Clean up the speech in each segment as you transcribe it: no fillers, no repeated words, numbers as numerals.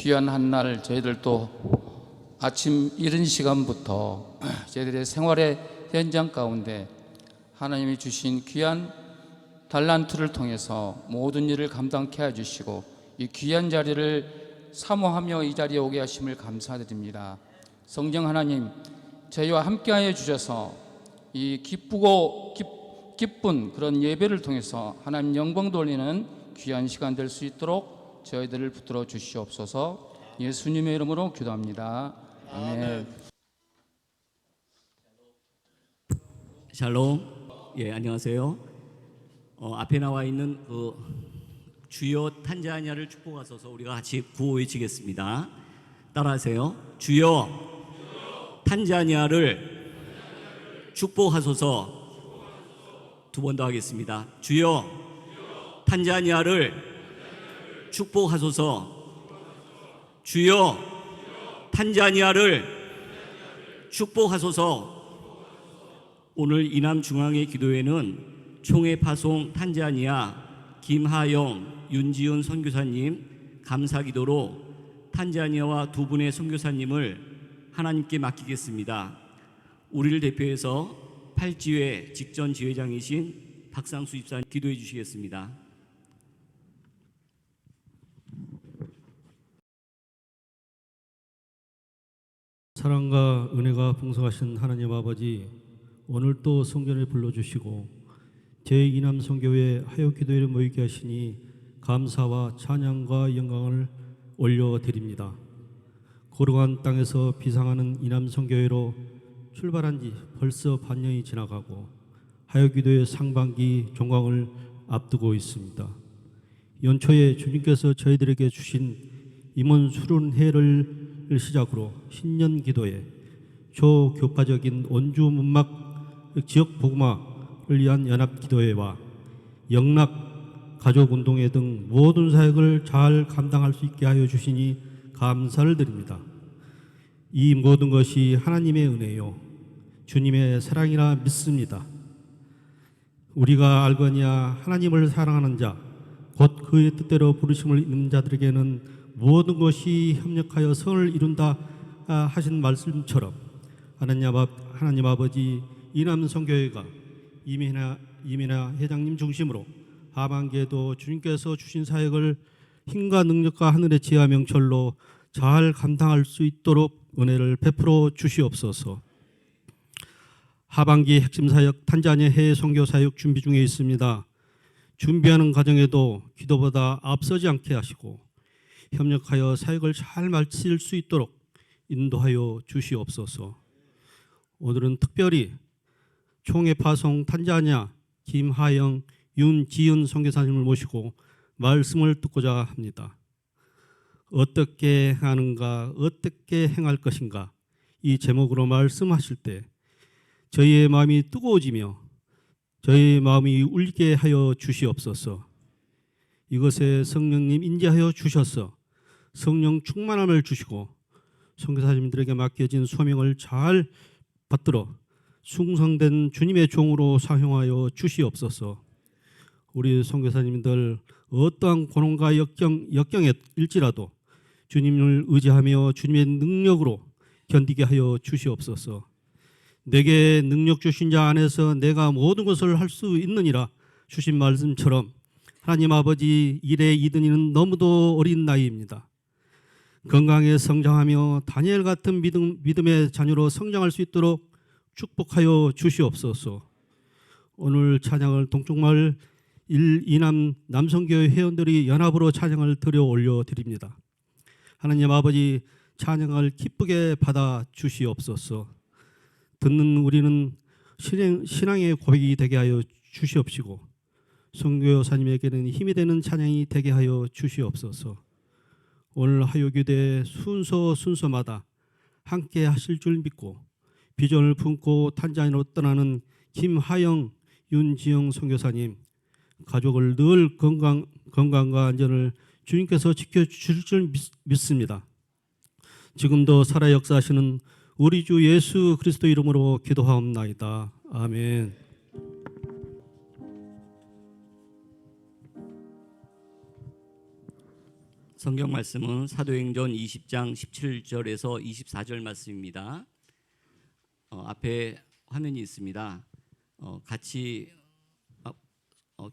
귀한 한날 저희들도 아침 이른 시간부터 저희들의 생활의 현장 가운데 하나님이 주신 귀한 달란트를 통해서 모든 일을 감당케 해주시고 이 귀한 자리를 사모하며 이 자리에 오게 하심을 감사드립니다. 성령 하나님, 저희와 함께하여 주셔서 이 기쁜 그런 예배를 통해서 하나님 영광 돌리는 귀한 시간 될 수 있도록 저희들을 붙들어 주시옵소서. 예수님의 이름으로 기도합니다. 아멘. 샬롬. 안녕하세요. 앞에 나와 있는 주여 탄자니아를 축복하소서 우리가 같이 구호 외치겠습니다. 따라하세요. 주여 탄자니아를 축복하소서. 두 번 더 하겠습니다. 주여 탄자니아를 축복하소서. 주여 탄자니아를 축복하소서. 오늘 이남중앙회 기도회는 총회 파송 탄자니아 김하영, 윤지은 선교사님 감사기도로 탄자니아와 두 분의 선교사님을 하나님께 맡기겠습니다. 우리를 대표해서 팔지회 직전 지회장이신 박상수 집사님 기도해 주시겠습니다. 사랑과 은혜가 풍성하신 하나님 아버지, 오늘 또 성전에 불러주시고 제2남 선교회 하역기도회를 모이게 하시니 감사와 찬양과 영광을 올려드립니다. 거룩한 땅에서 비상하는 이남 선교회로 출발한 지 벌써 반년이 지나가고 하역기도회 상반기 종강을 앞두고 있습니다. 연초에 주님께서 저희들에게 주신 임원 수련회를 시작으로 신년 기도회, 초교파적인 원주 문막 지역 복음화를 위한 연합기도회와 영락 가족운동회 등 모든 사역을 잘 감당할 수 있게 하여 주시니 감사를 드립니다. 이 모든 것이 하나님의 은혜요 주님의 사랑이라 믿습니다. 우리가 알거니와 하나님을 사랑하는 자 곧 그의 뜻대로 부르심을 입는 자들에게는 모든 것이 협력하여 선을 이룬다 하신 말씀처럼 하나님 아버지 이남 선교회가 이민아 회장님 중심으로 하반기에도 주님께서 주신 사역을 힘과 능력과 하늘의 지혜와 명철로 잘 감당할 수 있도록 은혜를 베풀어 주시옵소서. 하반기 핵심 사역 탄자니아 해외 선교 사역 준비 중에 있습니다. 준비하는 과정에도 기도보다 앞서지 않게 하시고 협력하여 사역을 잘 마칠 수 있도록 인도하여 주시옵소서. 오늘은 특별히 총회 파송 탄자니아 김하영, 윤지은 선교사님을 모시고 말씀을 듣고자 합니다. 어떻게 하는가, 어떻게 행할 것인가, 이 제목으로 말씀하실 때 저희의 마음이 뜨거워지며 저희의 마음이 울게 하여 주시옵소서. 이것에 성령님 인재하여 주셔서 성령 충만함을 주시고 선교사님들에게 맡겨진 소명을 잘 받들어 충성된 주님의 종으로 사용하여 주시옵소서. 우리 선교사님들 어떠한 고난과 역경에 일지라도 주님을 의지하며 주님의 능력으로 견디게 하여 주시옵소서. 내게 능력 주신 자 안에서 내가 모든 것을 할 수 있느니라 주신 말씀처럼 하나님 아버지 일에 이든이는 너무도 어린 나이입니다. 건강에 성장하며 다니엘 같은 믿음의 자녀로 성장할 수 있도록 축복하여 주시옵소서. 오늘 찬양을 동쪽마을 이남 남성교회 회원들이 연합으로 찬양을 드려 올려드립니다. 하나님 아버지 찬양을 기쁘게 받아 주시옵소서. 듣는 우리는 신앙의 고백이 되게 하여 주시옵시고 선교사님에게는 힘이 되는 찬양이 되게 하여 주시옵소서. 오늘 하요교대 순서마다 함께 하실 줄 믿고 비전을 품고 탄자니아로 떠나는 김하영, 윤지영 선교사님 가족을 늘 건강과 안전을 주님께서 지켜주실 줄 믿습니다. 지금도 살아 역사하시는 우리 주 예수 그리스도 이름으로 기도하옵나이다. 아멘. 성경 말씀은 사도행전 20장 17절에서 24절 말씀입니다. 앞에 화면이 있습니다. 같이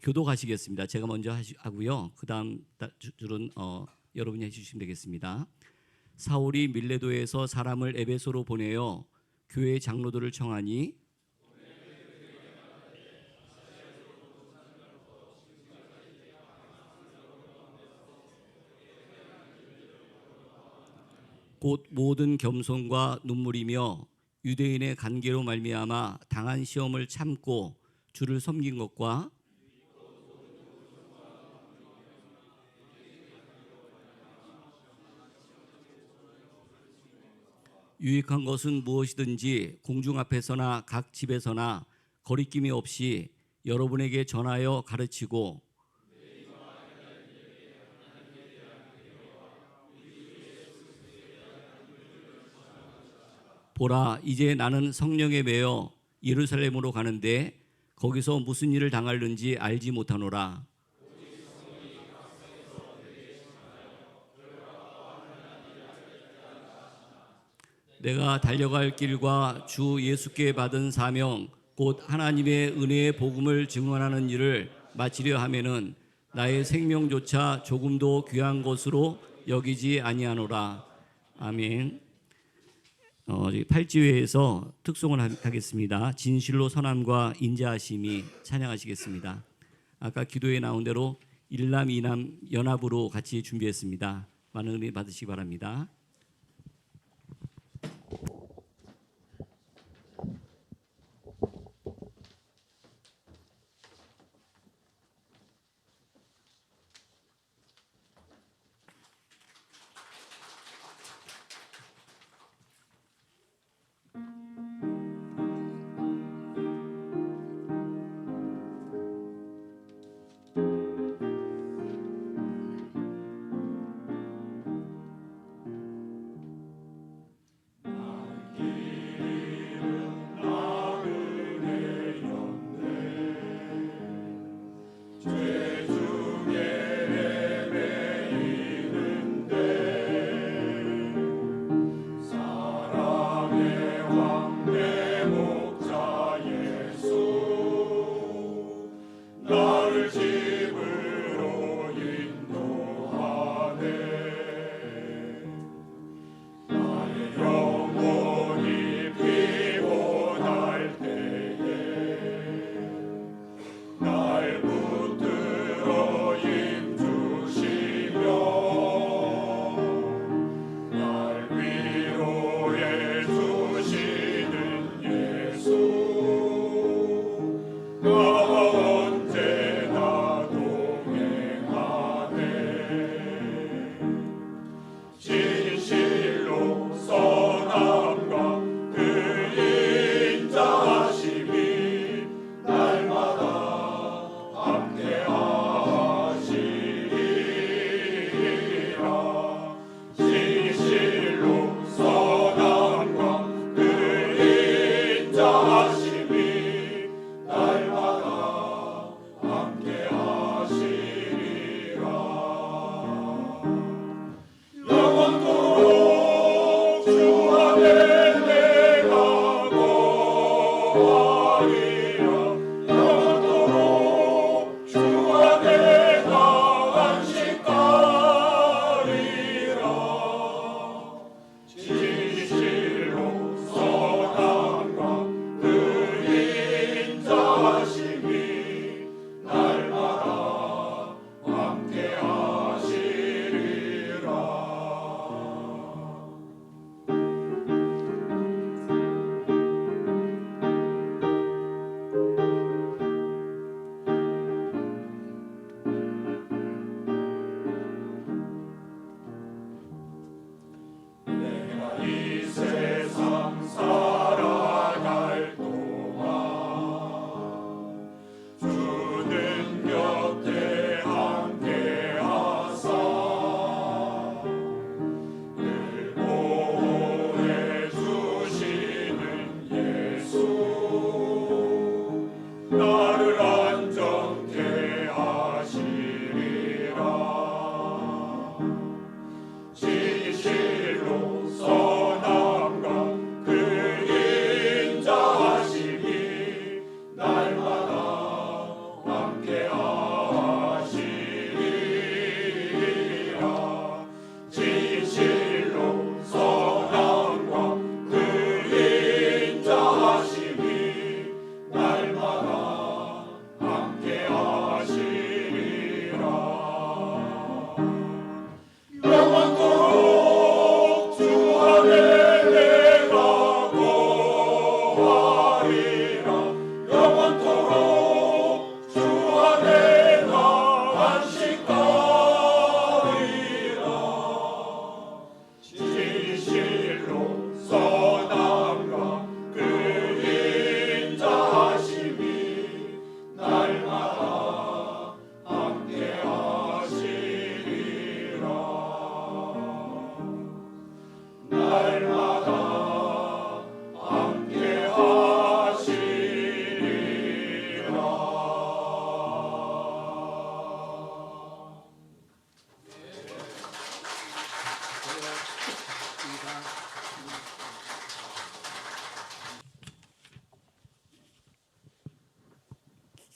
교도하시겠습니다. 제가 먼저 하고요. 그 다음 줄은 여러분이 해주시면 되겠습니다. 사울이 밀레도에서 사람을 에베소로 보내어 교회 장로들을 청하니 곧 모든 겸손과 눈물이며 유대인의 관계로 말미암아 당한 시험을 참고 주를 섬긴 것과 유익한 것은 무엇이든지 공중 앞에서나 각 집에서나 거리낌이 없이 여러분에게 전하여 가르치고 보라, 이제 나는 성령에 매여 예루살렘으로 가는데 거기서 무슨 일을 당할는지 알지 못하노라. 내가 달려갈 길과 주 예수께 받은 사명 곧 하나님의 은혜의 복음을 증언하는 일을 마치려 하면은 나의 생명조차 조금도 귀한 것으로 여기지 아니하노라. 아멘. 8지회에서 특송을 하겠습니다. 진실로 선함과 인자하심이 찬양하시겠습니다. 아까 기도에 나온 대로 일남 이남 연합으로 같이 준비했습니다. 많은 은혜 받으시기 바랍니다.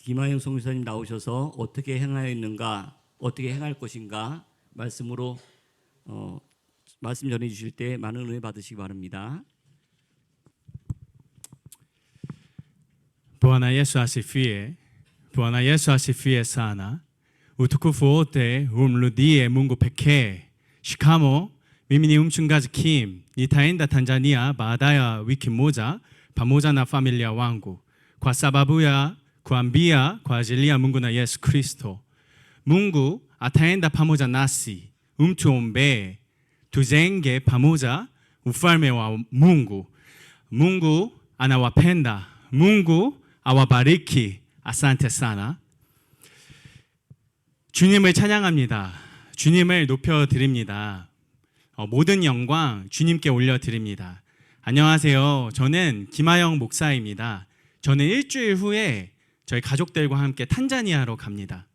김하영 선교사님 나오셔서 어떻게 행하였는가, 어떻게 행할 것인가 말씀으로 말씀 전해 주실 때 많은 은혜 받으시기 바랍니다. Bwana Yesu asifiwe. Bwana Yesu asifiwe sana. Utukufu wote umrudie Mungu pekee. Shikamo, mimi ni mchungaji Kim. Nitaenda Tanzania baada ya wiki moja pamoja na familia wangu kwa sababu ya kuambia kwa ajili ya Mungu na Yesu Kristo. Mungu ataenda pamoja nasi. Mtuombee tujenge pamoja ufalme wa Mungu. Mungu anawapenda. Mungu awabariki. Asante sana. 주님을 찬양합니다. 주님을 높여드립니다. 모든 영광 주님께 올려드립니다. 안녕하세요. 저는 김하영 목사입니다. 저는 일주일 후에 저희 가족들과 함께 탄자니아로 갑니다.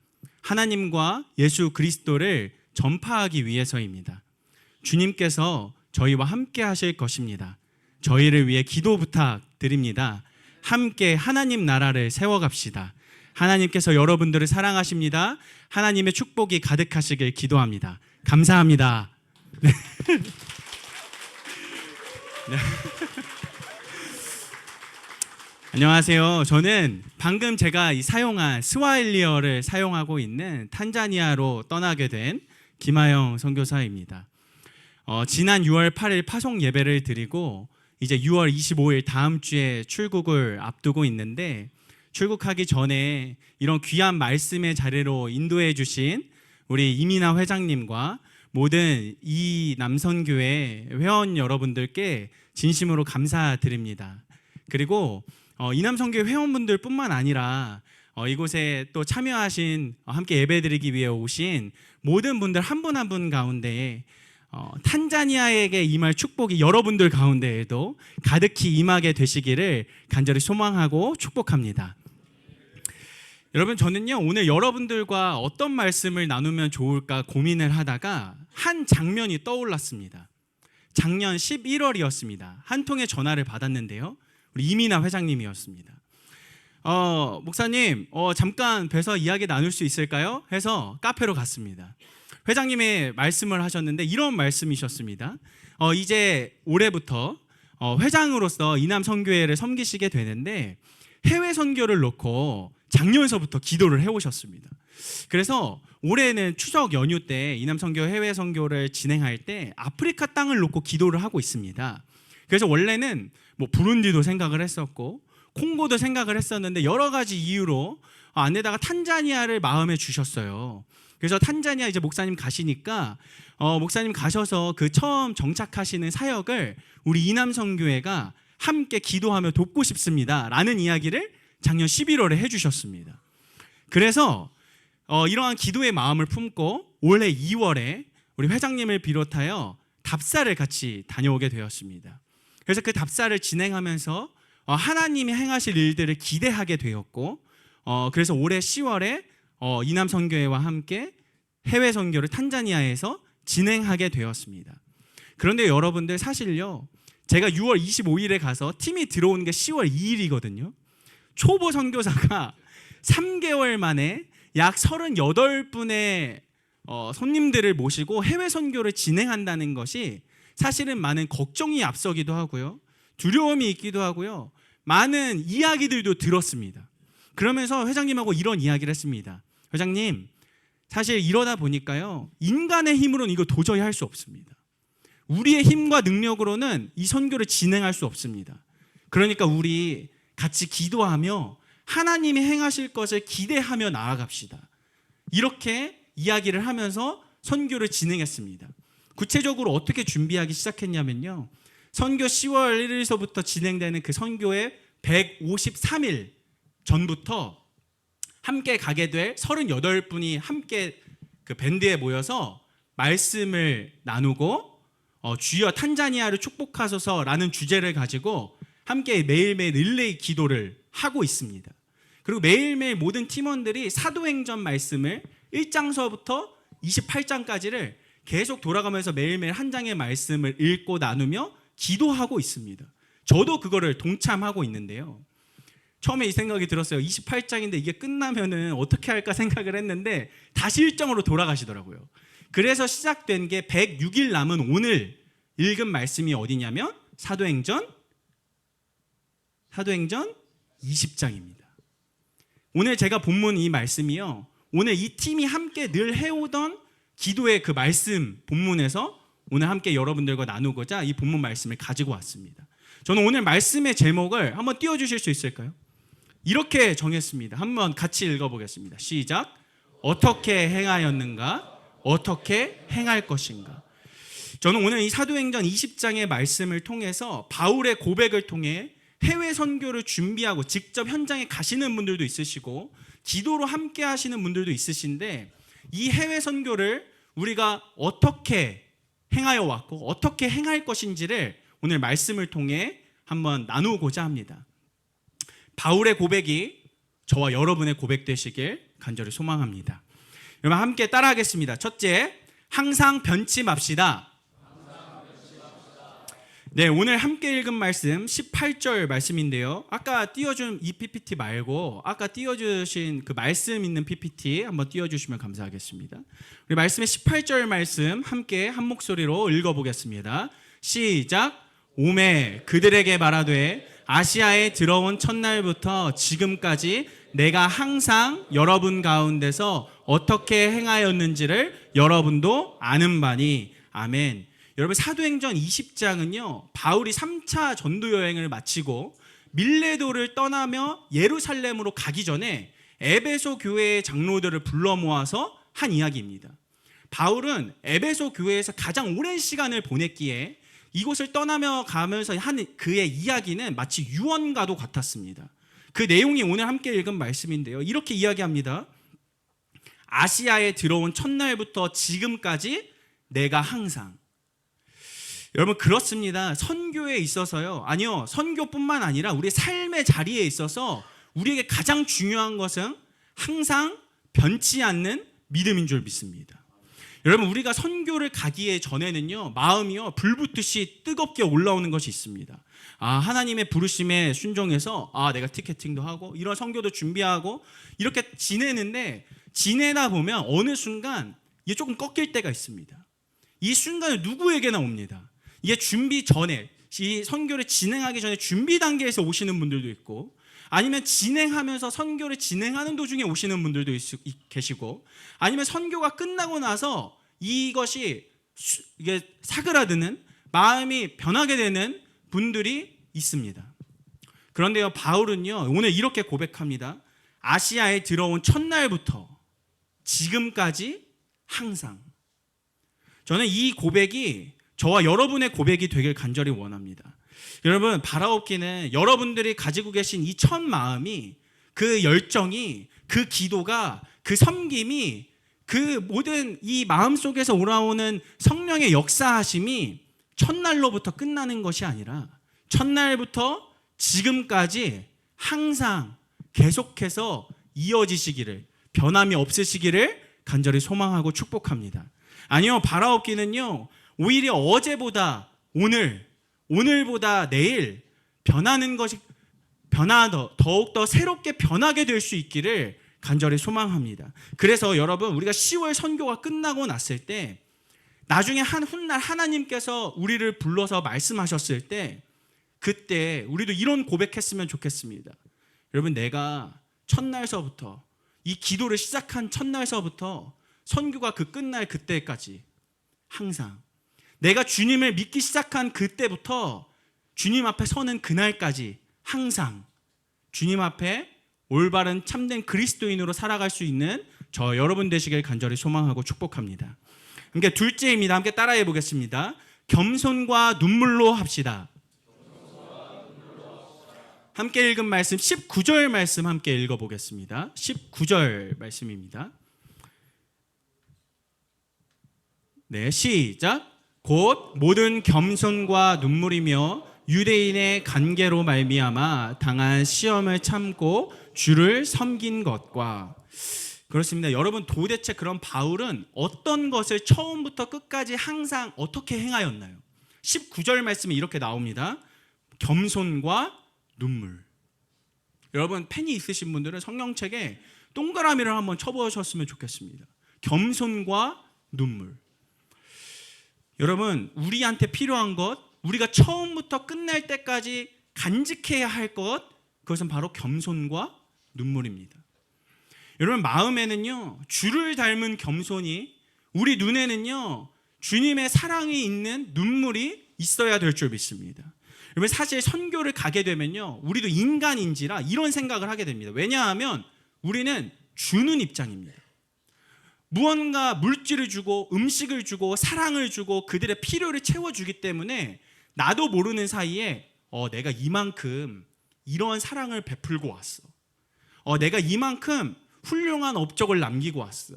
하나님과 예수 그리스도를 전파하기 위해서입니다. 주님께서 저희와 함께 하실 것입니다. 저희를 위해 기도 부탁드립니다. 함께 하나님 나라를 세워갑시다. 하나님께서 여러분들을 사랑하십니다. 하나님의 축복이 가득하시길 기도합니다. 감사합니다. 네. 네. 안녕하세요. 저는 방금 제가 사용한 스와힐리어를 사용하고 있는 탄자니아로 떠나게 된 김하영 선교사입니다. 지난 6월 8일 파송 예배를 드리고 이제 6월 25일 다음 주에 출국을 앞두고 있는데, 출국하기 전에 이런 귀한 말씀의 자리로 인도해 주신 우리 이민아 회장님과 모든 이 남선교회 회원 여러분들께 진심으로 감사드립니다. 그리고 이남선교회 회원분들 뿐만 아니라 이곳에 또 참여하신, 함께 예배드리기 위해 오신 모든 분들 한 분 한 분 가운데 탄자니아에게 임할 축복이 여러분들 가운데에도 가득히 임하게 되시기를 간절히 소망하고 축복합니다. 여러분, 저는요 오늘 여러분들과 어떤 말씀을 나누면 좋을까 고민을 하다가 한 장면이 떠올랐습니다. 작년 11월이었습니다. 한 통의 전화를 받았는데요, 우리 이민아 회장님이었습니다. 목사님, 잠깐 뵈서 이야기 나눌 수 있을까요? 해서 카페로 갔습니다. 회장님의 말씀을 하셨는데 이런 말씀이셨습니다. 이제 올해부터 회장으로서 이남선교회를 섬기시게 되는데 해외 선교를 놓고 작년서부터 기도를 해오셨습니다. 그래서 올해는 추석 연휴 때 이남선교 해외 선교를 진행할 때 아프리카 땅을 놓고 기도를 하고 있습니다. 그래서 원래는 부룬디도 생각을 했었고 콩고도 생각을 했었는데 여러 가지 이유로 안에다가 탄자니아를 마음에 주셨어요. 그래서 탄자니아 이제 목사님 가시니까 목사님 가셔서 그 처음 정착하시는 사역을 우리 이남선교회가 함께 기도하며 돕고 싶습니다 라는 이야기를 작년 11월에 해주셨습니다. 그래서 이러한 기도의 마음을 품고 올해 2월에 우리 회장님을 비롯하여 답사를 같이 다녀오게 되었습니다. 그래서 그 답사를 진행하면서 하나님이 행하실 일들을 기대하게 되었고, 그래서 올해 10월에 이남선교회와 함께 해외 선교를 탄자니아에서 진행하게 되었습니다. 그런데 여러분들 사실요, 제가 6월 25일에 가서 팀이 들어오는 게 10월 2일이거든요. 초보 선교사가 3개월 만에 약 38분의 손님들을 모시고 해외 선교를 진행한다는 것이 사실은 많은 걱정이 앞서기도 하고요, 두려움이 있기도 하고요, 많은 이야기들도 들었습니다. 그러면서 회장님하고 이런 이야기를 했습니다. 회장님, 사실 이러다 보니까요, 인간의 힘으로는 이거 도저히 할 수 없습니다. 우리의 힘과 능력으로는 이 선교를 진행할 수 없습니다. 그러니까 우리 같이 기도하며 하나님이 행하실 것을 기대하며 나아갑시다. 이렇게 이야기를 하면서 선교를 진행했습니다. 구체적으로 어떻게 준비하기 시작했냐면요, 선교 10월 1일서부터 진행되는 그 선교의 153일 전부터 함께 가게 될 38분이 함께 그 밴드에 모여서 말씀을 나누고 주여 탄자니아를 축복하소서라는 주제를 가지고 함께 매일매일 릴레이 기도를 하고 있습니다. 그리고 매일매일 모든 팀원들이 사도행전 말씀을 1장서부터 28장까지를 계속 돌아가면서 매일매일 한 장의 말씀을 읽고 나누며 기도하고 있습니다. 저도 그거를 동참하고 있는데요, 처음에 이 생각이 들었어요. 28장인데 이게 끝나면은 어떻게 할까 생각을 했는데 다시 일정으로 돌아가시더라고요. 그래서 시작된 게 106일 남은 오늘 읽은 말씀이 어디냐면 사도행전 20장입니다. 오늘 제가 본문 이 말씀이요, 오늘 이 팀이 함께 늘 해오던 기도의 그 말씀 본문에서 오늘 함께 여러분들과 나누고자 이 본문 말씀을 가지고 왔습니다. 저는 오늘 말씀의 제목을 한번 띄워주실 수 있을까요? 이렇게 정했습니다. 한번 같이 읽어보겠습니다. 시작. 어떻게 행하였는가? 어떻게 행할 것인가? 저는 오늘 이 사도행전 20장의 말씀을 통해서 바울의 고백을 통해 해외 선교를 준비하고 직접 현장에 가시는 분들도 있으시고 기도로 함께 하시는 분들도 있으신데, 이 해외 선교를 우리가 어떻게 행하여 왔고 어떻게 행할 것인지를 오늘 말씀을 통해 한번 나누고자 합니다. 바울의 고백이 저와 여러분의 고백 되시길 간절히 소망합니다. 여러분 함께 따라하겠습니다. 첫째, 항상 변치 맙시다. 네, 오늘 함께 읽은 말씀 18절 말씀인데요, 아까 띄워준 이 PPT 말고 아까 띄워주신 그 말씀 있는 PPT 한번 띄워주시면 감사하겠습니다. 우리 말씀의 18절 말씀 함께 한 목소리로 읽어보겠습니다. 시작. 오매 그들에게 말하되 아시아에 들어온 첫날부터 지금까지 내가 항상 여러분 가운데서 어떻게 행하였는지를 여러분도 아는 바니. 아멘. 여러분, 사도행전 20장은요 바울이 3차 전도 여행을 마치고 밀레도를 떠나며 예루살렘으로 가기 전에 에베소 교회의 장로들을 불러 모아서 한 이야기입니다. 바울은 에베소 교회에서 가장 오랜 시간을 보냈기에 이곳을 떠나며 가면서 한 그의 이야기는 마치 유언과도 같았습니다. 그 내용이 오늘 함께 읽은 말씀인데요, 이렇게 이야기합니다. 아시아에 들어온 첫날부터 지금까지 내가 항상. 여러분, 그렇습니다. 선교에 있어서요, 아니요, 선교뿐만 아니라 우리의 삶의 자리에 있어서 우리에게 가장 중요한 것은 항상 변치 않는 믿음인 줄 믿습니다. 여러분, 우리가 선교를 가기에 전에는요 마음이요 불붙듯이 뜨겁게 올라오는 것이 있습니다. 하나님의 부르심에 순종해서 내가 티켓팅도 하고 이런 선교도 준비하고 이렇게 지내는데, 지내다 보면 어느 순간 이게 조금 꺾일 때가 있습니다. 이 순간은 누구에게나 옵니다. 이게 준비 전에, 이 선교를 진행하기 전에 준비 단계에서 오시는 분들도 있고, 아니면 진행하면서 선교를 진행하는 도중에 오시는 분들도 계시고, 아니면 선교가 끝나고 나서 이것이 이게 사그라드는 마음이 변하게 되는 분들이 있습니다. 그런데요, 바울은요 오늘 이렇게 고백합니다. 아시아에 들어온 첫날부터 지금까지 항상. 저는 이 고백이 저와 여러분의 고백이 되길 간절히 원합니다. 여러분, 바라옵기는 여러분들이 가지고 계신 이 첫 마음이, 그 열정이, 그 기도가, 그 섬김이, 그 모든 이 마음 속에서 올라오는 성령의 역사하심이 첫날로부터 끝나는 것이 아니라 첫날부터 지금까지 항상 계속해서 이어지시기를, 변함이 없으시기를 간절히 소망하고 축복합니다. 아니요, 바라옵기는요 오히려 어제보다 오늘, 오늘보다 내일 변하는 것이 더욱더 새롭게 변하게 될 수 있기를 간절히 소망합니다. 그래서 여러분, 우리가 10월 선교가 끝나고 났을 때 나중에 훗날 하나님께서 우리를 불러서 말씀하셨을 때 그때 우리도 이런 고백했으면 좋겠습니다. 여러분, 내가 첫날서부터 이 기도를 시작한 첫날서부터 선교가 그 끝날 그때까지 항상 내가 주님을 믿기 시작한 그때부터 주님 앞에 서는 그날까지 항상 주님 앞에 올바른 참된 그리스도인으로 살아갈 수 있는 저 여러분 되시길 간절히 소망하고 축복합니다. 그러니까 둘째입니다. 함께 따라해 보겠습니다. 겸손과 눈물로 합시다. 함께 읽은 말씀 19절 말씀 함께 읽어보겠습니다. 19절 말씀입니다. 네, 시작. 곧 모든 겸손과 눈물이며 유대인의 관계로 말미암아 당한 시험을 참고 주를 섬긴 것과. 그렇습니다. 여러분, 도대체 그런 바울은 어떤 것을 처음부터 끝까지 항상 어떻게 행하였나요? 19절 말씀에 이렇게 나옵니다. 겸손과 눈물. 여러분, 펜이 있으신 분들은 성경책에 동그라미를 한번 쳐보셨으면 좋겠습니다. 겸손과 눈물. 여러분, 우리한테 필요한 것, 우리가 처음부터 끝날 때까지 간직해야 할 것, 그것은 바로 겸손과 눈물입니다. 여러분, 마음에는요, 주를 닮은 겸손이, 우리 눈에는요, 주님의 사랑이 있는 눈물이 있어야 될 줄 믿습니다. 여러분, 사실 선교를 가게 되면요, 우리도 인간인지라 이런 생각을 하게 됩니다. 왜냐하면 우리는 주는 입장입니다. 무언가 물질을 주고 음식을 주고 사랑을 주고 그들의 필요를 채워주기 때문에 나도 모르는 사이에 내가 이만큼 이러한 사랑을 베풀고 왔어. 내가 이만큼 훌륭한 업적을 남기고 왔어.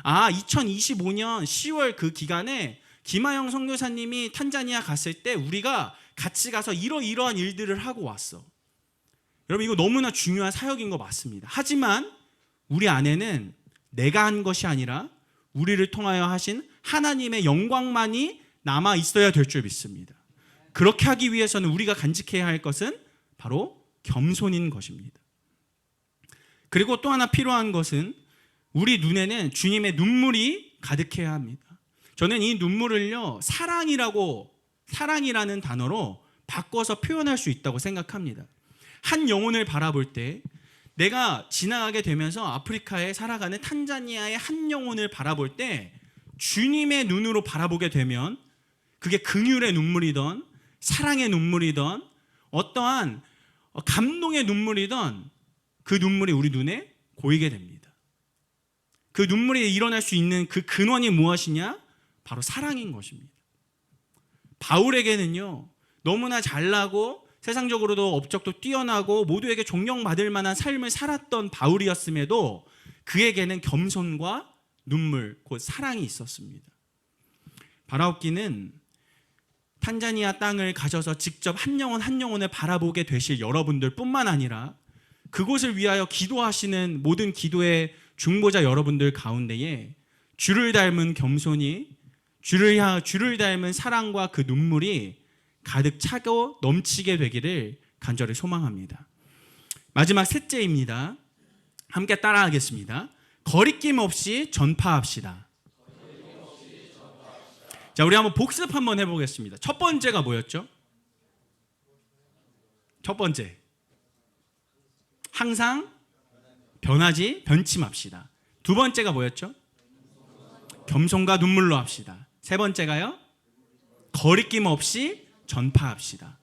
2025년 10월 그 기간에 김하영 선교사님이 탄자니아 갔을 때 우리가 같이 가서 이러이러한 일들을 하고 왔어. 여러분, 이거 너무나 중요한 사역인 거 맞습니다. 하지만 우리 안에는 내가 한 것이 아니라 우리를 통하여 하신 하나님의 영광만이 남아 있어야 될 줄 믿습니다. 그렇게 하기 위해서는 우리가 간직해야 할 것은 바로 겸손인 것입니다. 그리고 또 하나 필요한 것은 우리 눈에는 주님의 눈물이 가득해야 합니다. 저는 이 눈물을요, 사랑이라는 단어로 바꿔서 표현할 수 있다고 생각합니다. 한 영혼을 바라볼 때, 내가 지나가게 되면서 아프리카에 살아가는 탄자니아의 한 영혼을 바라볼 때 주님의 눈으로 바라보게 되면 그게 긍휼의 눈물이던 사랑의 눈물이던 어떠한 감동의 눈물이던 그 눈물이 우리 눈에 고이게 됩니다. 그 눈물이 일어날 수 있는 그 근원이 무엇이냐? 바로 사랑인 것입니다. 바울에게는요, 너무나 잘나고 세상적으로도 업적도 뛰어나고 모두에게 존경받을 만한 삶을 살았던 바울이었음에도 그에게는 겸손과 눈물, 곧 사랑이 있었습니다. 바라옵기는 탄자니아 땅을 가셔서 직접 한 영혼 한 영혼을 바라보게 되실 여러분들 뿐만 아니라 그곳을 위하여 기도하시는 모든 기도의 중보자 여러분들 가운데에 주를 닮은 겸손이, 주를 닮은 사랑과 그 눈물이 가득 차고 넘치게 되기를 간절히 소망합니다. 마지막 셋째입니다. 함께 따라하겠습니다. 거리낌 없이 전파합시다. 자, 우리 한번 복습 한번 해보겠습니다. 첫 번째가 뭐였죠? 첫 번째, 항상 변치 맙시다. 두 번째가 뭐였죠? 겸손과 눈물로 합시다. 세 번째가요? 거리낌 없이 전파합시다.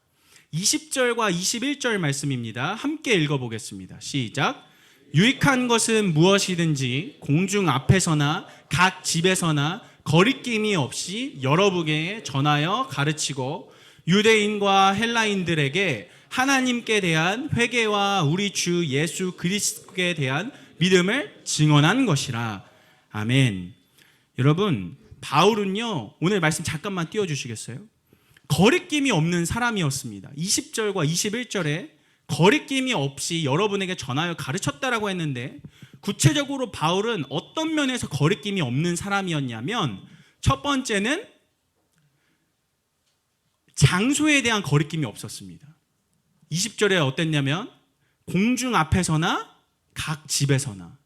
20절과 21절 말씀입니다. 함께 읽어보겠습니다. 시작. 유익한 것은 무엇이든지 공중 앞에서나 각 집에서나 거리낌이 없이 여러분에게 전하여 가르치고 유대인과 헬라인들에게 하나님께 대한 회개와 우리 주 예수 그리스도에 대한 믿음을 증언한 것이라. 아멘. 여러분, 바울은요, 오늘 말씀 잠깐만 띄워주시겠어요? 거리낌이 없는 사람이었습니다. 20절과 21절에 거리낌이 없이 여러분에게 전하여 가르쳤다라고 했는데, 구체적으로 바울은 어떤 면에서 거리낌이 없는 사람이었냐면, 첫 번째는 장소에 대한 거리낌이 없었습니다. 20절에 어땠냐면 공중 앞에서나 각 집에서나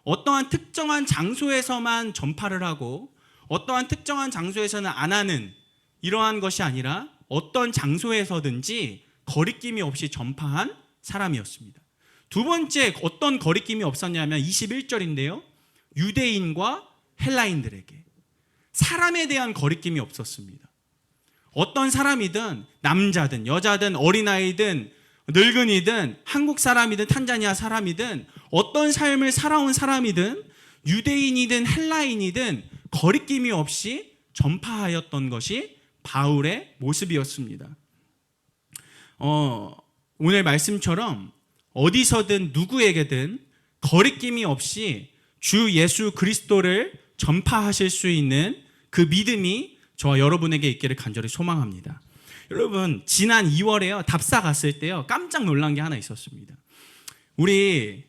어떠한 특정한 장소에서만 전파를 하고 어떠한 특정한 장소에서는 안 하는 이러한 것이 아니라 어떤 장소에서든지 거리낌이 없이 전파한 사람이었습니다. 두 번째 어떤 거리낌이 없었냐면 21절인데요. 유대인과 헬라인들에게 사람에 대한 거리낌이 없었습니다. 어떤 사람이든 남자든 여자든 어린아이든 늙은이든 한국 사람이든 탄자니아 사람이든 어떤 삶을 살아온 사람이든 유대인이든 헬라인이든 거리낌이 없이 전파하였던 것이 바울의 모습이었습니다. 오늘 말씀처럼 어디서든 누구에게든 거리낌이 없이 주 예수 그리스도를 전파하실 수 있는 그 믿음이 저와 여러분에게 있기를 간절히 소망합니다. 여러분 지난 2월에요 답사 갔을 때요 깜짝 놀란 게 하나 있었습니다. 우리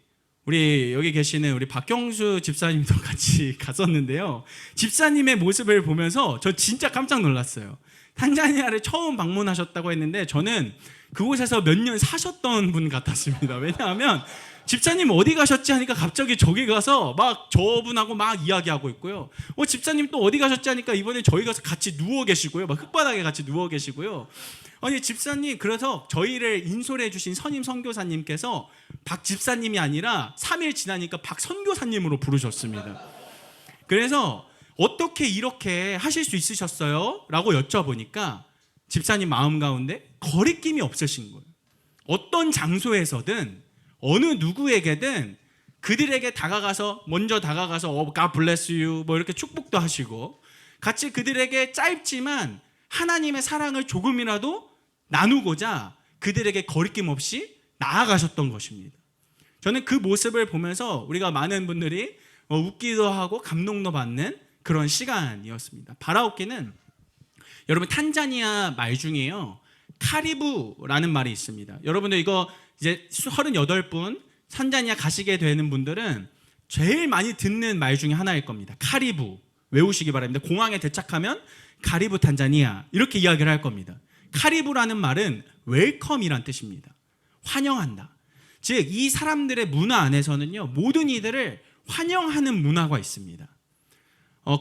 여기 계시는 우리 박경수 집사님도 같이 갔었는데요. 집사님의 모습을 보면서 저 진짜 깜짝 놀랐어요. 탄자니아를 처음 방문하셨다고 했는데 저는 그곳에서 몇 년 사셨던 분 같았습니다. 왜냐하면 집사님 어디 가셨지 하니까 갑자기 저기 가서 막 저분하고 막 이야기하고 있고요. 집사님 또 어디 가셨지 하니까 이번에 저희 가서 같이 누워 계시고요. 막 흙바닥에 같이 누워 계시고요. 아니 집사님 그래서 저희를 인솔해 주신 선임 선교사님께서 박 집사님이 아니라 3일 지나니까 박 선교사님으로 부르셨습니다. 그래서 어떻게 이렇게 하실 수 있으셨어요? 라고 여쭤보니까 집사님 마음 가운데 거리낌이 없으신 거예요. 어떤 장소에서든 어느 누구에게든 그들에게 다가가서 먼저 다가가서 God bless you 뭐 이렇게 축복도 하시고 같이 그들에게 짧지만 하나님의 사랑을 조금이라도 나누고자 그들에게 거리낌 없이 나아가셨던 것입니다. 저는 그 모습을 보면서 우리가 많은 분들이 웃기도 하고 감동도 받는 그런 시간이었습니다. 바라오키는 여러분 탄자니아 말 중에요 카리부라는 말이 있습니다. 여러분들 이거 이제 38분 탄자니아 가시게 되는 분들은 제일 많이 듣는 말 중에 하나일 겁니다. 카리부 외우시기 바랍니다. 공항에 도착하면 카리부 탄자니아 이렇게 이야기를 할 겁니다. 카리부라는 말은 웰컴이란 뜻입니다. 환영한다. 즉 이 사람들의 문화 안에서는요 모든 이들을 환영하는 문화가 있습니다.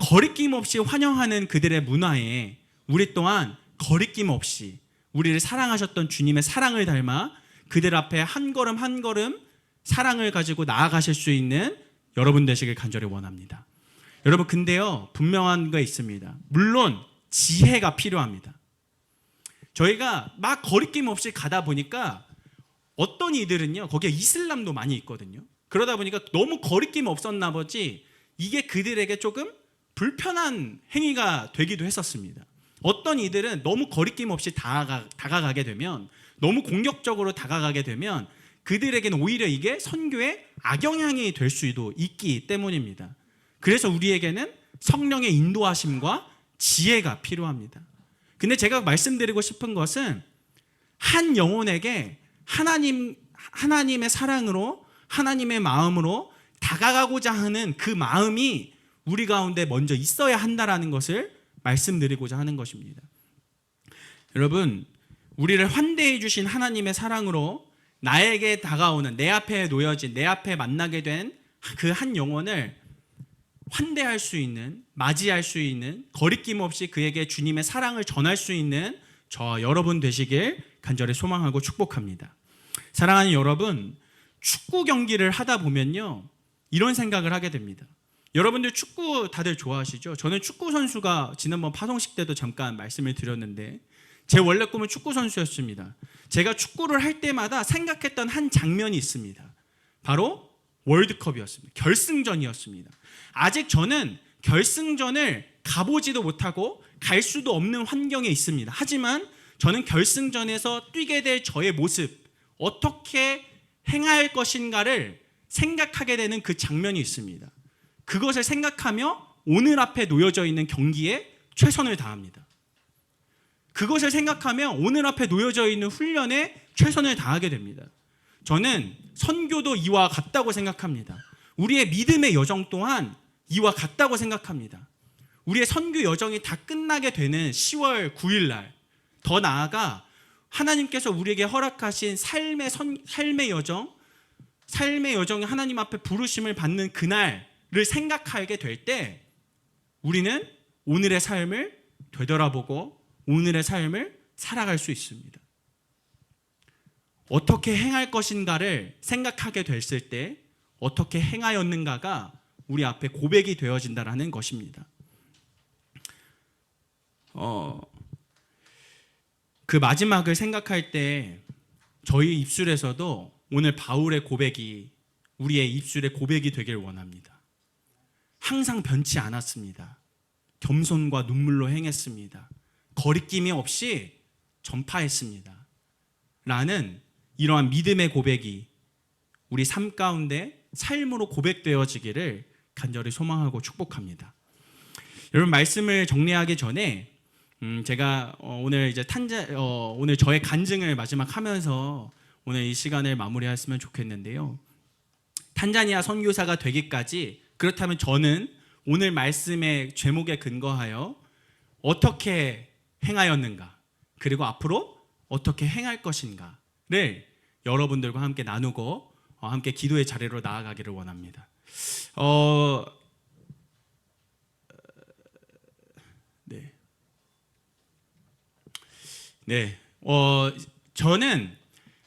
거리낌 없이 환영하는 그들의 문화에 우리 또한 거리낌 없이 우리를 사랑하셨던 주님의 사랑을 닮아 그들 앞에 한 걸음 한 걸음 사랑을 가지고 나아가실 수 있는 여러분 되시길 간절히 원합니다. 여러분 근데요 분명한 거 있습니다. 물론 지혜가 필요합니다. 저희가 막 거리낌 없이 가다 보니까 어떤 이들은요 거기에 이슬람도 많이 있거든요. 그러다 보니까 너무 거리낌 없었나 보지 이게 그들에게 조금 불편한 행위가 되기도 했었습니다. 어떤 이들은 너무 거리낌 없이 다가가게 되면 너무 공격적으로 다가가게 되면 그들에게는 오히려 이게 선교의 악영향이 될 수도 있기 때문입니다. 그래서 우리에게는 성령의 인도하심과 지혜가 필요합니다. 근데 제가 말씀드리고 싶은 것은 한 영혼에게 하나님의 사랑으로 하나님의 마음으로 다가가고자 하는 그 마음이 우리 가운데 먼저 있어야 한다라는 것을 말씀드리고자 하는 것입니다. 여러분 우리를 환대해 주신 하나님의 사랑으로 나에게 다가오는 내 앞에 놓여진 내 앞에 만나게 된 그 한 영혼을 환대할 수 있는 맞이할 수 있는 거리낌 없이 그에게 주님의 사랑을 전할 수 있는 저와 여러분 되시길 간절히 소망하고 축복합니다. 사랑하는 여러분 축구 경기를 하다 보면요 이런 생각을 하게 됩니다. 여러분들 축구 다들 좋아하시죠? 저는 축구 선수가 지난번 파송식 때도 잠깐 말씀을 드렸는데 제 원래 꿈은 축구 선수였습니다. 제가 축구를 할 때마다 생각했던 한 장면이 있습니다. 바로 월드컵이었습니다. 결승전이었습니다. 아직 저는 결승전을 가보지도 못하고 갈 수도 없는 환경에 있습니다. 하지만 저는 결승전에서 뛰게 될 저의 모습, 어떻게 행할 것인가를 생각하게 되는 그 장면이 있습니다. 그것을 생각하며 오늘 앞에 놓여져 있는 경기에 최선을 다합니다. 그것을 생각하며 오늘 앞에 놓여져 있는 훈련에 최선을 다하게 됩니다. 저는 선교도 이와 같다고 생각합니다. 우리의 믿음의 여정 또한 이와 같다고 생각합니다. 우리의 선교 여정이 다 끝나게 되는 10월 9일 날 더 나아가 하나님께서 우리에게 허락하신 삶의 여정이 하나님 앞에 부르심을 받는 그날을 생각하게 될 때 우리는 오늘의 삶을 되돌아보고 오늘의 삶을 살아갈 수 있습니다. 어떻게 행할 것인가를 생각하게 됐을 때 어떻게 행하였는가가 우리 앞에 고백이 되어진다라는 것입니다. 그 마지막을 생각할 때 저희 입술에서도 오늘 바울의 고백이 우리의 입술의 고백이 되길 원합니다. 항상 변치 않았습니다. 겸손과 눈물로 행했습니다. 거리낌이 없이 전파했습니다. 라는 이러한 믿음의 고백이 우리 삶 가운데 삶으로 고백되어지기를 간절히 소망하고 축복합니다. 여러분, 말씀을 정리하기 전에 제가 오늘 이제 오늘 저의 간증을 마지막 하면서 오늘 이 시간을 마무리했으면 좋겠는데요. 탄자니아 선교사가 되기까지, 그렇다면 저는 오늘 말씀의 제목에 근거하여 어떻게 행하였는가, 그리고 앞으로 어떻게 행할 것인가를 여러분들과 함께 나누고 함께 기도의 자리로 나아가기를 원합니다. 저는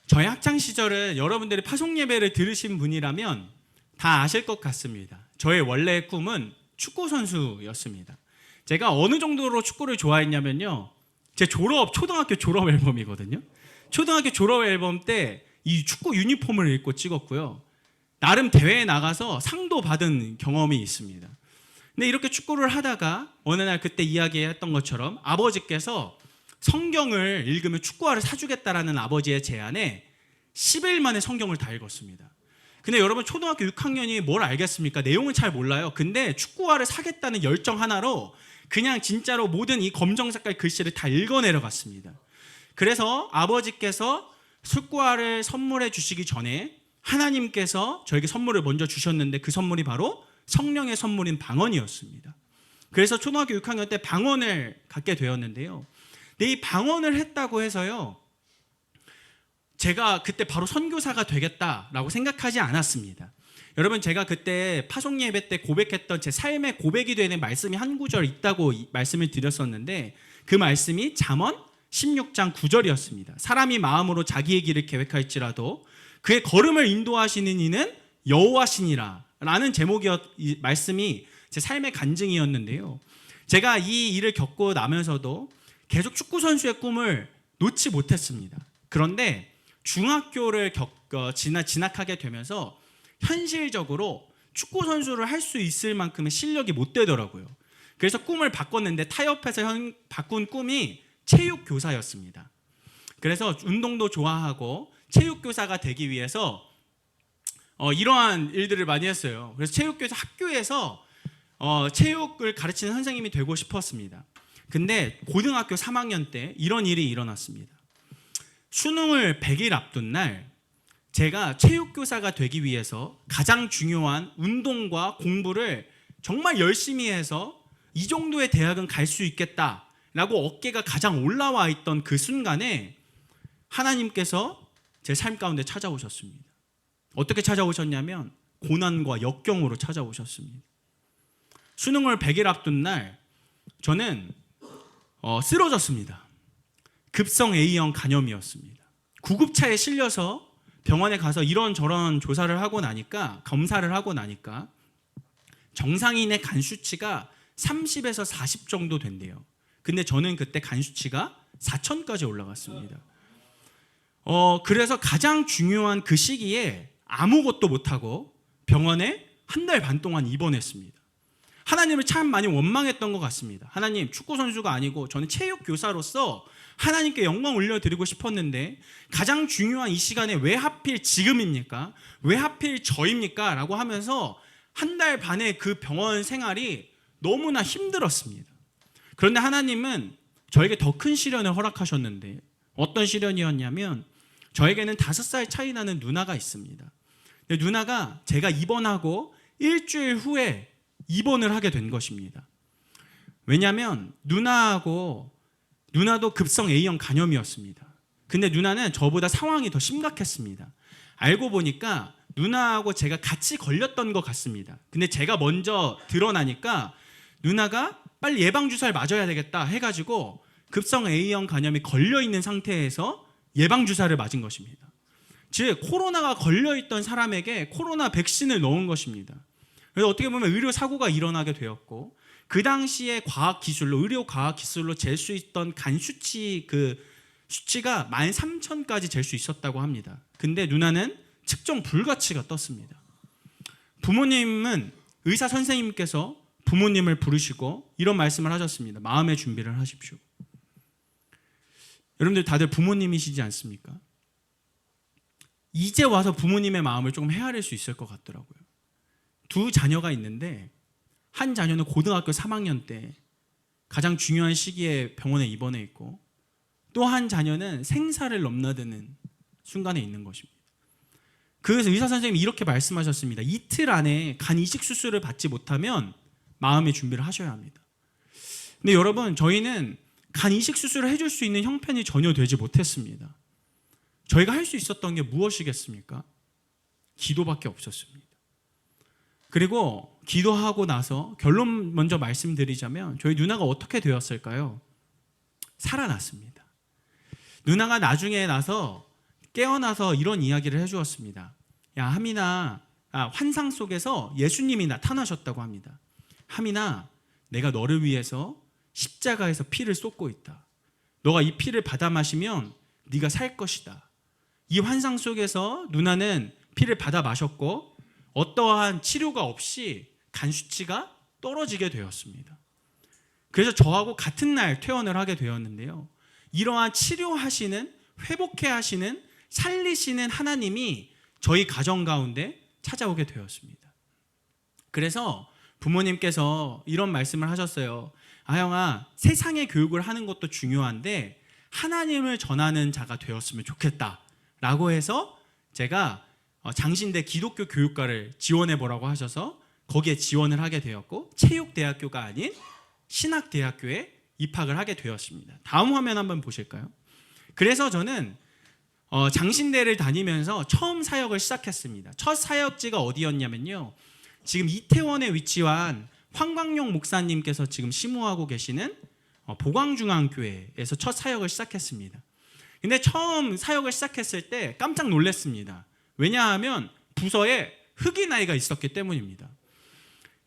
저희 학창 시절은 여러분들이 파송 예배를 들으신 분이라면 다 아실 것 같습니다. 저의 원래의 꿈은 축구 선수였습니다. 제가 어느 정도로 축구를 좋아했냐면요, 제 초등학교 졸업 앨범이거든요. 초등학교 졸업 앨범 때 이 축구 유니폼을 입고 찍었고요. 나름 대회에 나가서 상도 받은 경험이 있습니다. 근데 이렇게 축구를 하다가 어느 날 그때 이야기했던 것처럼 아버지께서 성경을 읽으면 축구화를 사주겠다라는 아버지의 제안에 10일 만에 성경을 다 읽었습니다. 근데 여러분, 초등학교 6학년이 뭘 알겠습니까? 내용은 잘 몰라요. 근데 축구화를 사겠다는 열정 하나로 그냥 진짜로 모든 이 검정 색깔 글씨를 다 읽어내려갔습니다. 그래서 아버지께서 축구화를 선물해 주시기 전에 하나님께서 저에게 선물을 먼저 주셨는데 그 선물이 바로 성령의 선물인 방언이었습니다. 그래서 초등학교 6학년 때 방언을 갖게 되었는데요. 근데 이 방언을 했다고 해서요, 제가 그때 바로 선교사가 되겠다라고 생각하지 않았습니다. 여러분, 제가 그때 파송 예배 때 고백했던 제 삶의 고백이 되는 말씀이 한 구절 있다고 말씀을 드렸었는데, 그 말씀이 잠언 16장 9절이었습니다. 사람이 마음으로 자기의 길을 계획할지라도 그의 걸음을 인도하시는 이는 여호와시니라 라는 제목이 말씀이 제 삶의 간증이었는데요. 제가 이 일을 겪고 나면서도 계속 축구 선수의 꿈을 놓지 못했습니다. 그런데 중학교를 진학하게 되면서 현실적으로 축구 선수를 할 수 있을 만큼의 실력이 못 되더라고요. 그래서 꿈을 바꿨는데 타협해서 바꾼 꿈이 체육교사였습니다. 그래서 운동도 좋아하고 체육교사가 되기 위해서 이러한 일들을 많이 했어요. 그래서 체육교사 학교에서 체육을 가르치는 선생님이 되고 싶었습니다. 근데 고등학교 3학년 때 이런 일이 일어났습니다. 수능을 100일 앞둔 날 제가 체육교사가 되기 위해서 가장 중요한 운동과 공부를 정말 열심히 해서 이 정도의 대학은 갈 수 있겠다라고 어깨가 가장 올라와 있던 그 순간에 하나님께서 제 삶 가운데 찾아오셨습니다. 어떻게 찾아오셨냐면 고난과 역경으로 찾아오셨습니다. 수능을 100일 앞둔 날 저는 쓰러졌습니다. 급성 A형 간염이었습니다. 구급차에 실려서 병원에 가서 이런저런 조사를 하고 나니까, 검사를 하고 나니까 정상인의 간 수치가 30에서 40 정도 된대요. 근데 저는 그때 간 수치가 4,000까지 올라갔습니다. 그래서 가장 중요한 그 시기에 아무것도 못하고 병원에 1달 반 동안 입원했습니다. 하나님을 참 많이 원망했던 것 같습니다. 하나님, 축구 선수가 아니고 저는 체육 교사로서 하나님께 영광 올려드리고 싶었는데 가장 중요한 이 시간에 왜 하필 지금입니까? 왜 하필 저입니까? 라고 하면서 1달 반의 그 병원 생활이 너무나 힘들었습니다. 그런데 하나님은 저에게 더 큰 시련을 허락하셨는데, 어떤 시련이었냐면 저에게는 5살 차이 나는 누나가 있습니다. 근데 누나가 제가 입원하고 일주일 후에 입원을 하게 된 것입니다. 왜냐하면 누나하고 누나도 급성 A형 간염이었습니다. 근데 누나는 저보다 상황이 더 심각했습니다. 알고 보니까 누나하고 제가 같이 걸렸던 것 같습니다. 근데 제가 먼저 드러나니까 누나가 빨리 예방주사를 맞아야 되겠다 해가지고 급성 A형 간염이 걸려있는 상태에서 예방주사를 맞은 것입니다. 즉 코로나가 걸려있던 사람에게 코로나 백신을 넣은 것입니다. 그래서 어떻게 보면 의료 사고가 일어나게 되었고, 그 당시에 과학기술로, 의료 과학기술로 잴 수 있던 간 수치, 그 수치가 13,000까지 잴 수 있었다고 합니다. 근데 누나는 측정 불가치가 떴습니다. 부모님은, 의사 선생님께서 부모님을 부르시고 이런 말씀을 하셨습니다. 마음의 준비를 하십시오. 여러분들 다들 부모님이시지 않습니까? 이제 와서 부모님의 마음을 조금 헤아릴 수 있을 것 같더라고요. 두 자녀가 있는데 한 자녀는 고등학교 3학년 때 가장 중요한 시기에 병원에 입원해 있고, 또 한 자녀는 생사를 넘나드는 순간에 있는 것입니다. 그래서 의사 선생님이 이렇게 말씀하셨습니다. 이틀 안에 간 이식 수술을 받지 못하면 마음의 준비를 하셔야 합니다. 근데 여러분, 저희는 간 이식 수술을 해줄 수 있는 형편이 전혀 되지 못했습니다. 저희가 할 수 있었던 게 무엇이겠습니까? 기도밖에 없었습니다. 그리고 기도하고 나서 결론 먼저 말씀드리자면 저희 누나가 어떻게 되었을까요? 살아났습니다. 누나가 나중에 깨어나서 이런 이야기를 해주었습니다. 야, 하민아, 환상 속에서 예수님이 나타나셨다고 합니다. 하민아, 내가 너를 위해서 십자가에서 피를 쏟고 있다. 너가 이 피를 받아 마시면 네가 살 것이다. 이 환상 속에서 누나는 피를 받아 마셨고 어떠한 치료가 없이 간 수치가 떨어지게 되었습니다. 그래서 저하고 같은 날 퇴원을 하게 되었는데요. 이러한 치료하시는, 회복해 하시는, 살리시는 하나님이 저희 가정 가운데 찾아오게 되었습니다. 그래서 부모님께서 이런 말씀을 하셨어요. 아영아, 세상의 교육을 하는 것도 중요한데 하나님을 전하는 자가 되었으면 좋겠다 라고 해서 제가 장신대 기독교 교육과를 지원해 보라고 하셔서 거기에 지원을 하게 되었고, 체육대학교가 아닌 신학대학교에 입학을 하게 되었습니다. 다음 화면 한번 보실까요? 그래서 저는 장신대를 다니면서 처음 사역을 시작했습니다. 첫 사역지가 어디였냐면요, 지금 이태원에 위치한 황광용 목사님께서 지금 심호하고 계시는 보광중앙교회에서 첫 사역을 시작했습니다. 근데 처음 사역을 시작했을 때 깜짝 놀랐습니다. 왜냐하면 부서에 흑인 아이가 있었기 때문입니다.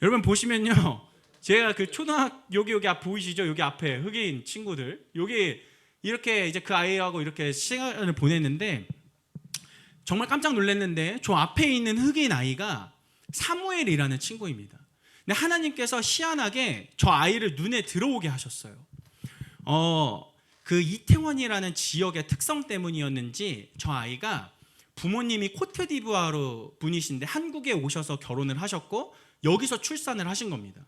여러분 보시면요, 제가 그 여기 앞 보이시죠? 여기 앞에 흑인 친구들, 여기 이렇게 이제 그 아이하고 이렇게 시간을 보냈는데 정말 깜짝 놀랐는데, 저 앞에 있는 흑인 아이가 사무엘이라는 친구입니다. 근데 하나님께서 희한하게 저 아이를 눈에 들어오게 하셨어요. 그 이태원이라는 지역의 특성 때문이었는지 저 아이가 부모님이 코트디부아르 분이신데 한국에 오셔서 결혼을 하셨고 여기서 출산을 하신 겁니다.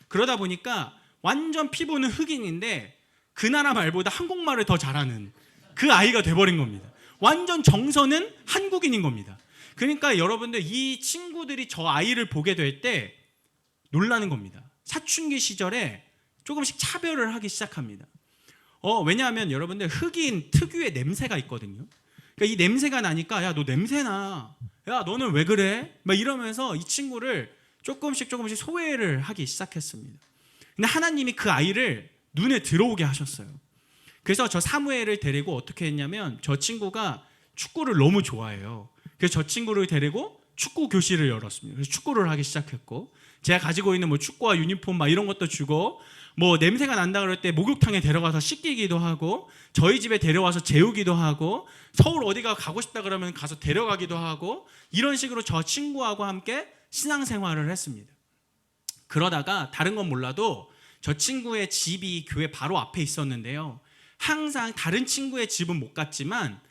그러다 보니까 완전 피부는 흑인인데 그 나라 말보다 한국말을 더 잘하는 그 아이가 돼버린 겁니다. 완전 정서는 한국인인 겁니다. 그러니까 여러분들, 이 친구들이 저 아이를 보게 될 때 놀라는 겁니다. 사춘기 시절에 조금씩 차별을 하기 시작합니다. 왜냐하면 여러분들, 흑인 특유의 냄새가 있거든요. 그러니까 이 냄새가 나니까 야, 너 냄새나, 야, 너는 왜 그래? 막 이러면서 이 친구를 조금씩 소외를 하기 시작했습니다. 근데 하나님이 그 아이를 눈에 들어오게 하셨어요. 그래서 저 사무엘을 데리고 어떻게 했냐면, 저 친구가 축구를 너무 좋아해요. 그래서 저 친구를 데리고 축구 교실을 열었습니다. 그래서 축구를 하기 시작했고, 제가 가지고 있는 뭐 축구화 유니폼 막 이런 것도 주고, 뭐 냄새가 난다 그럴 때 목욕탕에 데려가서 씻기기도 하고, 저희 집에 데려와서 재우기도 하고, 서울 어디가 가고 싶다 그러면 가서 데려가기도 하고, 이런 식으로 저 친구하고 함께 신앙생활을 했습니다. 그러다가 다른 건 몰라도 저 친구의 집이 교회 바로 앞에 있었는데요, 항상 다른 친구의 집은 못 갔지만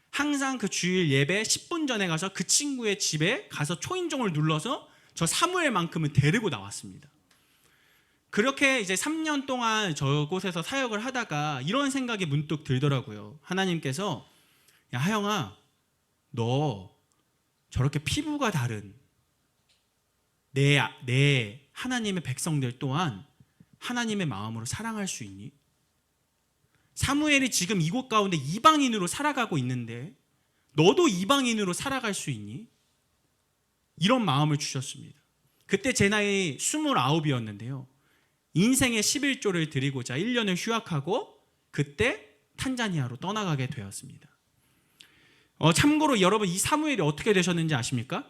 항상 그 주일 예배 10분 전에 가서 그 친구의 집에 가서 초인종을 눌러서 저 사무엘만큼은 데리고 나왔습니다. 그렇게 이제 3년 동안 저곳에서 사역을 하다가 이런 생각이 문득 들더라고요. 하나님께서, 야, 하영아, 너 저렇게 피부가 다른 내 하나님의 백성들 또한 하나님의 마음으로 사랑할 수 있니? 사무엘이 지금 이곳 가운데 이방인으로 살아가고 있는데 너도 이방인으로 살아갈 수 있니? 이런 마음을 주셨습니다. 그때 제 나이 29이었는데요. 인생의 11조를 드리고자 1년을 휴학하고 그때 탄자니아로 떠나가게 되었습니다. 참고로 여러분, 이 사무엘이 어떻게 되셨는지 아십니까?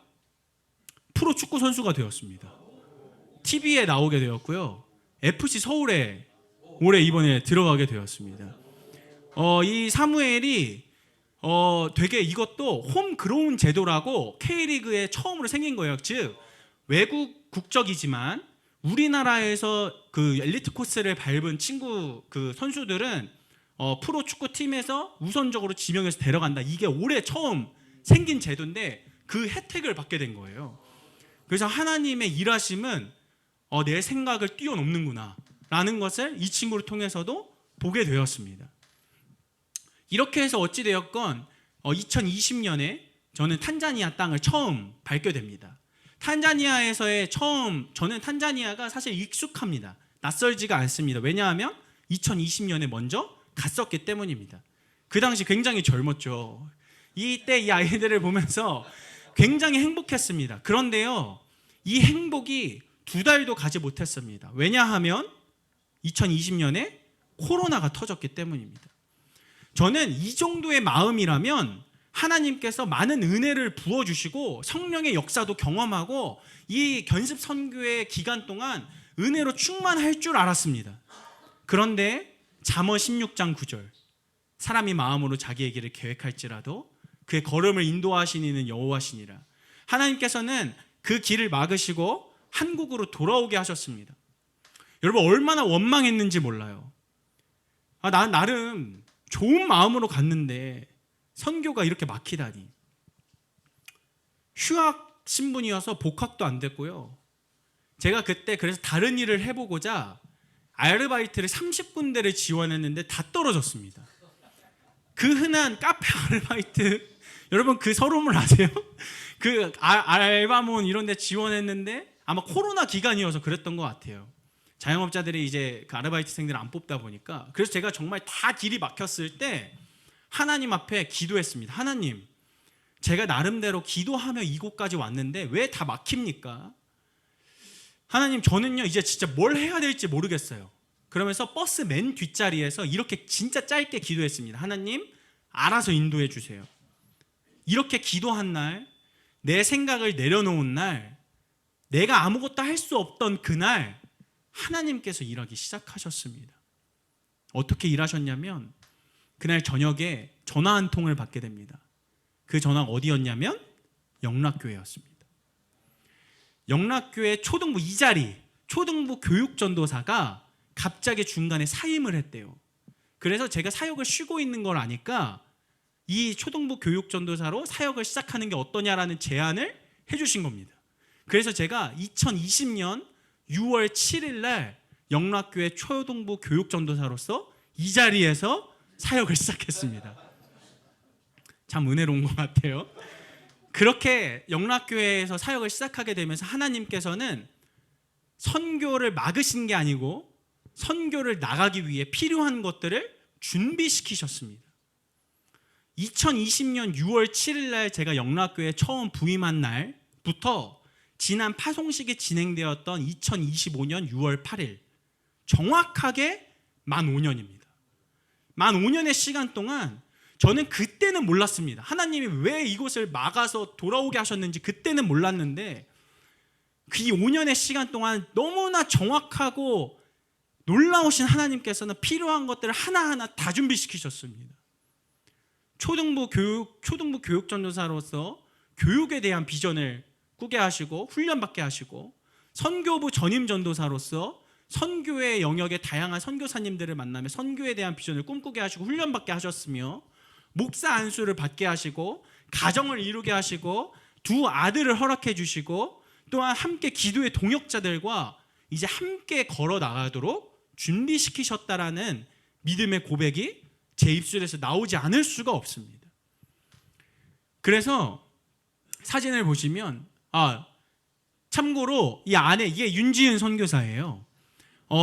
프로 축구 선수가 되었습니다. TV에 나오게 되었고요. FC 서울에 올해 이번에 들어가게 되었습니다. 이 사무엘이 되게 이것도 홈그로운 제도라고 K리그에 처음으로 생긴 거예요. 즉 외국 국적이지만 우리나라에서 그 엘리트 코스를 밟은 친구 그 선수들은 프로 축구팀에서 우선적으로 지명해서 데려간다. 이게 올해 처음 생긴 제도인데 그 혜택을 받게 된 거예요. 그래서 하나님의 일하심은 내 생각을 뛰어넘는구나 라는 것을 이 친구를 통해서도 보게 되었습니다. 이렇게 해서 어찌되었건 2020년에 저는 탄자니아 땅을 처음 밟게 됩니다. 탄자니아에서의 저는 탄자니아가 사실 익숙합니다. 낯설지가 않습니다. 왜냐하면 2020년에 먼저 갔었기 때문입니다. 그 당시 굉장히 젊었죠. 이때 이 아이들을 보면서 굉장히 행복했습니다. 그런데요, 이 행복이 2달도 가지 못했습니다. 왜냐하면 2020년에 코로나가 터졌기 때문입니다. 저는 이 정도의 마음이라면 하나님께서 많은 은혜를 부어주시고 성령의 역사도 경험하고 이 견습 선교의 기간 동안 은혜로 충만할 줄 알았습니다. 그런데 잠언 16장 9절, 사람이 마음으로 자기의 길을 계획할지라도 그의 걸음을 인도하시는 이는 여호와시니라. 하나님께서는 그 길을 막으시고 한국으로 돌아오게 하셨습니다. 여러분, 얼마나 원망했는지 몰라요. 난 나름 좋은 마음으로 갔는데 선교가 이렇게 막히다니. 휴학 신분이어서 복학도 안 됐고요. 제가 그때 그래서 다른 일을 해보고자 아르바이트를 30군데를 지원했는데 다 떨어졌습니다. 그 흔한 카페 아르바이트, 여러분 그 서름을 아세요? 그 알바몬 이런 데 지원했는데 아마 코로나 기간이어서 그랬던 것 같아요. 자영업자들이 이제 그 아르바이트생들을 안 뽑다 보니까. 그래서 제가 정말 다 길이 막혔을 때 하나님 앞에 기도했습니다. 하나님, 제가 나름대로 기도하며 이곳까지 왔는데 왜 다 막힙니까? 하나님, 저는요 이제 진짜 뭘 해야 될지 모르겠어요. 그러면서 버스 맨 뒷자리에서 이렇게 진짜 짧게 기도했습니다. 하나님, 알아서 인도해 주세요. 이렇게 기도한 날, 내 생각을 내려놓은 날, 내가 아무것도 할 수 없던 그날 하나님께서 일하기 시작하셨습니다. 어떻게 일하셨냐면 그날 저녁에 전화 한 통을 받게 됩니다. 그 전화가 어디였냐면 영락교회였습니다. 영락교회 초등부 이자리, 초등부 교육전도사가 갑자기 중간에 사임을 했대요. 그래서 제가 사역을 쉬고 있는 걸 아니까 이 초등부 교육전도사로 사역을 시작하는 게 어떠냐라는 제안을 해주신 겁니다. 그래서 제가 2020년 6월 7일 날 영락교회 초등부 교육전도사로서 이 자리에서 사역을 시작했습니다. 참 은혜로운 것 같아요. 그렇게 영락교회에서 사역을 시작하게 되면서 하나님께서는 선교를 막으신 게 아니고 선교를 나가기 위해 필요한 것들을 준비시키셨습니다. 2020년 6월 7일 날 제가 영락교회에 처음 부임한 날부터 지난 파송식이 진행되었던 2025년 6월 8일 정확하게 만 5년입니다. 만 5년의 시간 동안 저는 그때는 몰랐습니다. 하나님이 왜 이곳을 막아서 돌아오게 하셨는지 그때는 몰랐는데 그 5년의 시간 동안 너무나 정확하고 놀라우신 하나님께서는 필요한 것들을 하나하나 다 준비시키셨습니다. 초등부 교육전도사로서 교육에 대한 비전을 꾸게 하시고 훈련받게 하시고 선교부 전임전도사로서 선교의 영역의 다양한 선교사님들을 만나며 선교에 대한 비전을 꿈꾸게 하시고 훈련받게 하셨으며 목사 안수를 받게 하시고 가정을 이루게 하시고 두 아들을 허락해 주시고 또한 함께 기도의 동역자들과 이제 함께 걸어 나가도록 준비시키셨다라는 믿음의 고백이 제 입술에서 나오지 않을 수가 없습니다. 그래서 사진을 보시면 참고로 이 안에 이게 윤지은 선교사예요.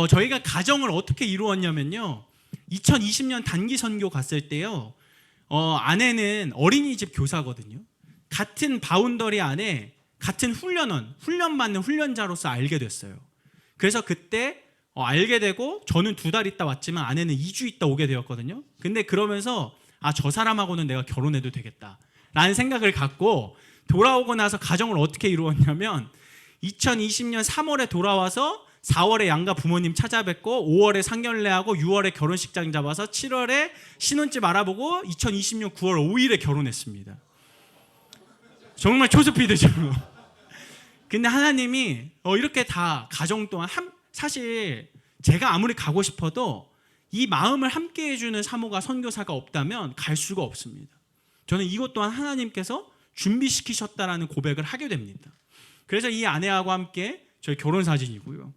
저희가 가정을 어떻게 이루었냐면요. 2020년 단기 선교 갔을 때요. 아내는 어린이집 교사거든요. 같은 바운더리 안에 같은 훈련 받는 훈련자로서 알게 됐어요. 그래서 그때 알게 되고 저는 2달 있다 왔지만 아내는 2주 있다 오게 되었거든요. 근데 그러면서 저 사람하고는 내가 결혼해도 되겠다라는 생각을 갖고 돌아오고 나서 가정을 어떻게 이루었냐면 2020년 3월에 돌아와서 4월에 양가 부모님 찾아뵙고 5월에 상견례하고 6월에 결혼식장 잡아서 7월에 신혼집 알아보고 2020년 9월 5일에 결혼했습니다. 정말 초스피드죠. 근데 하나님이 이렇게 다 가정 동안 사실 제가 아무리 가고 싶어도 이 마음을 함께 해주는 사모가 선교사가 없다면 갈 수가 없습니다. 저는 이것 또한 하나님께서 준비시키셨다라는 고백을 하게 됩니다. 그래서 이 아내하고 함께 저희 결혼 사진이고요.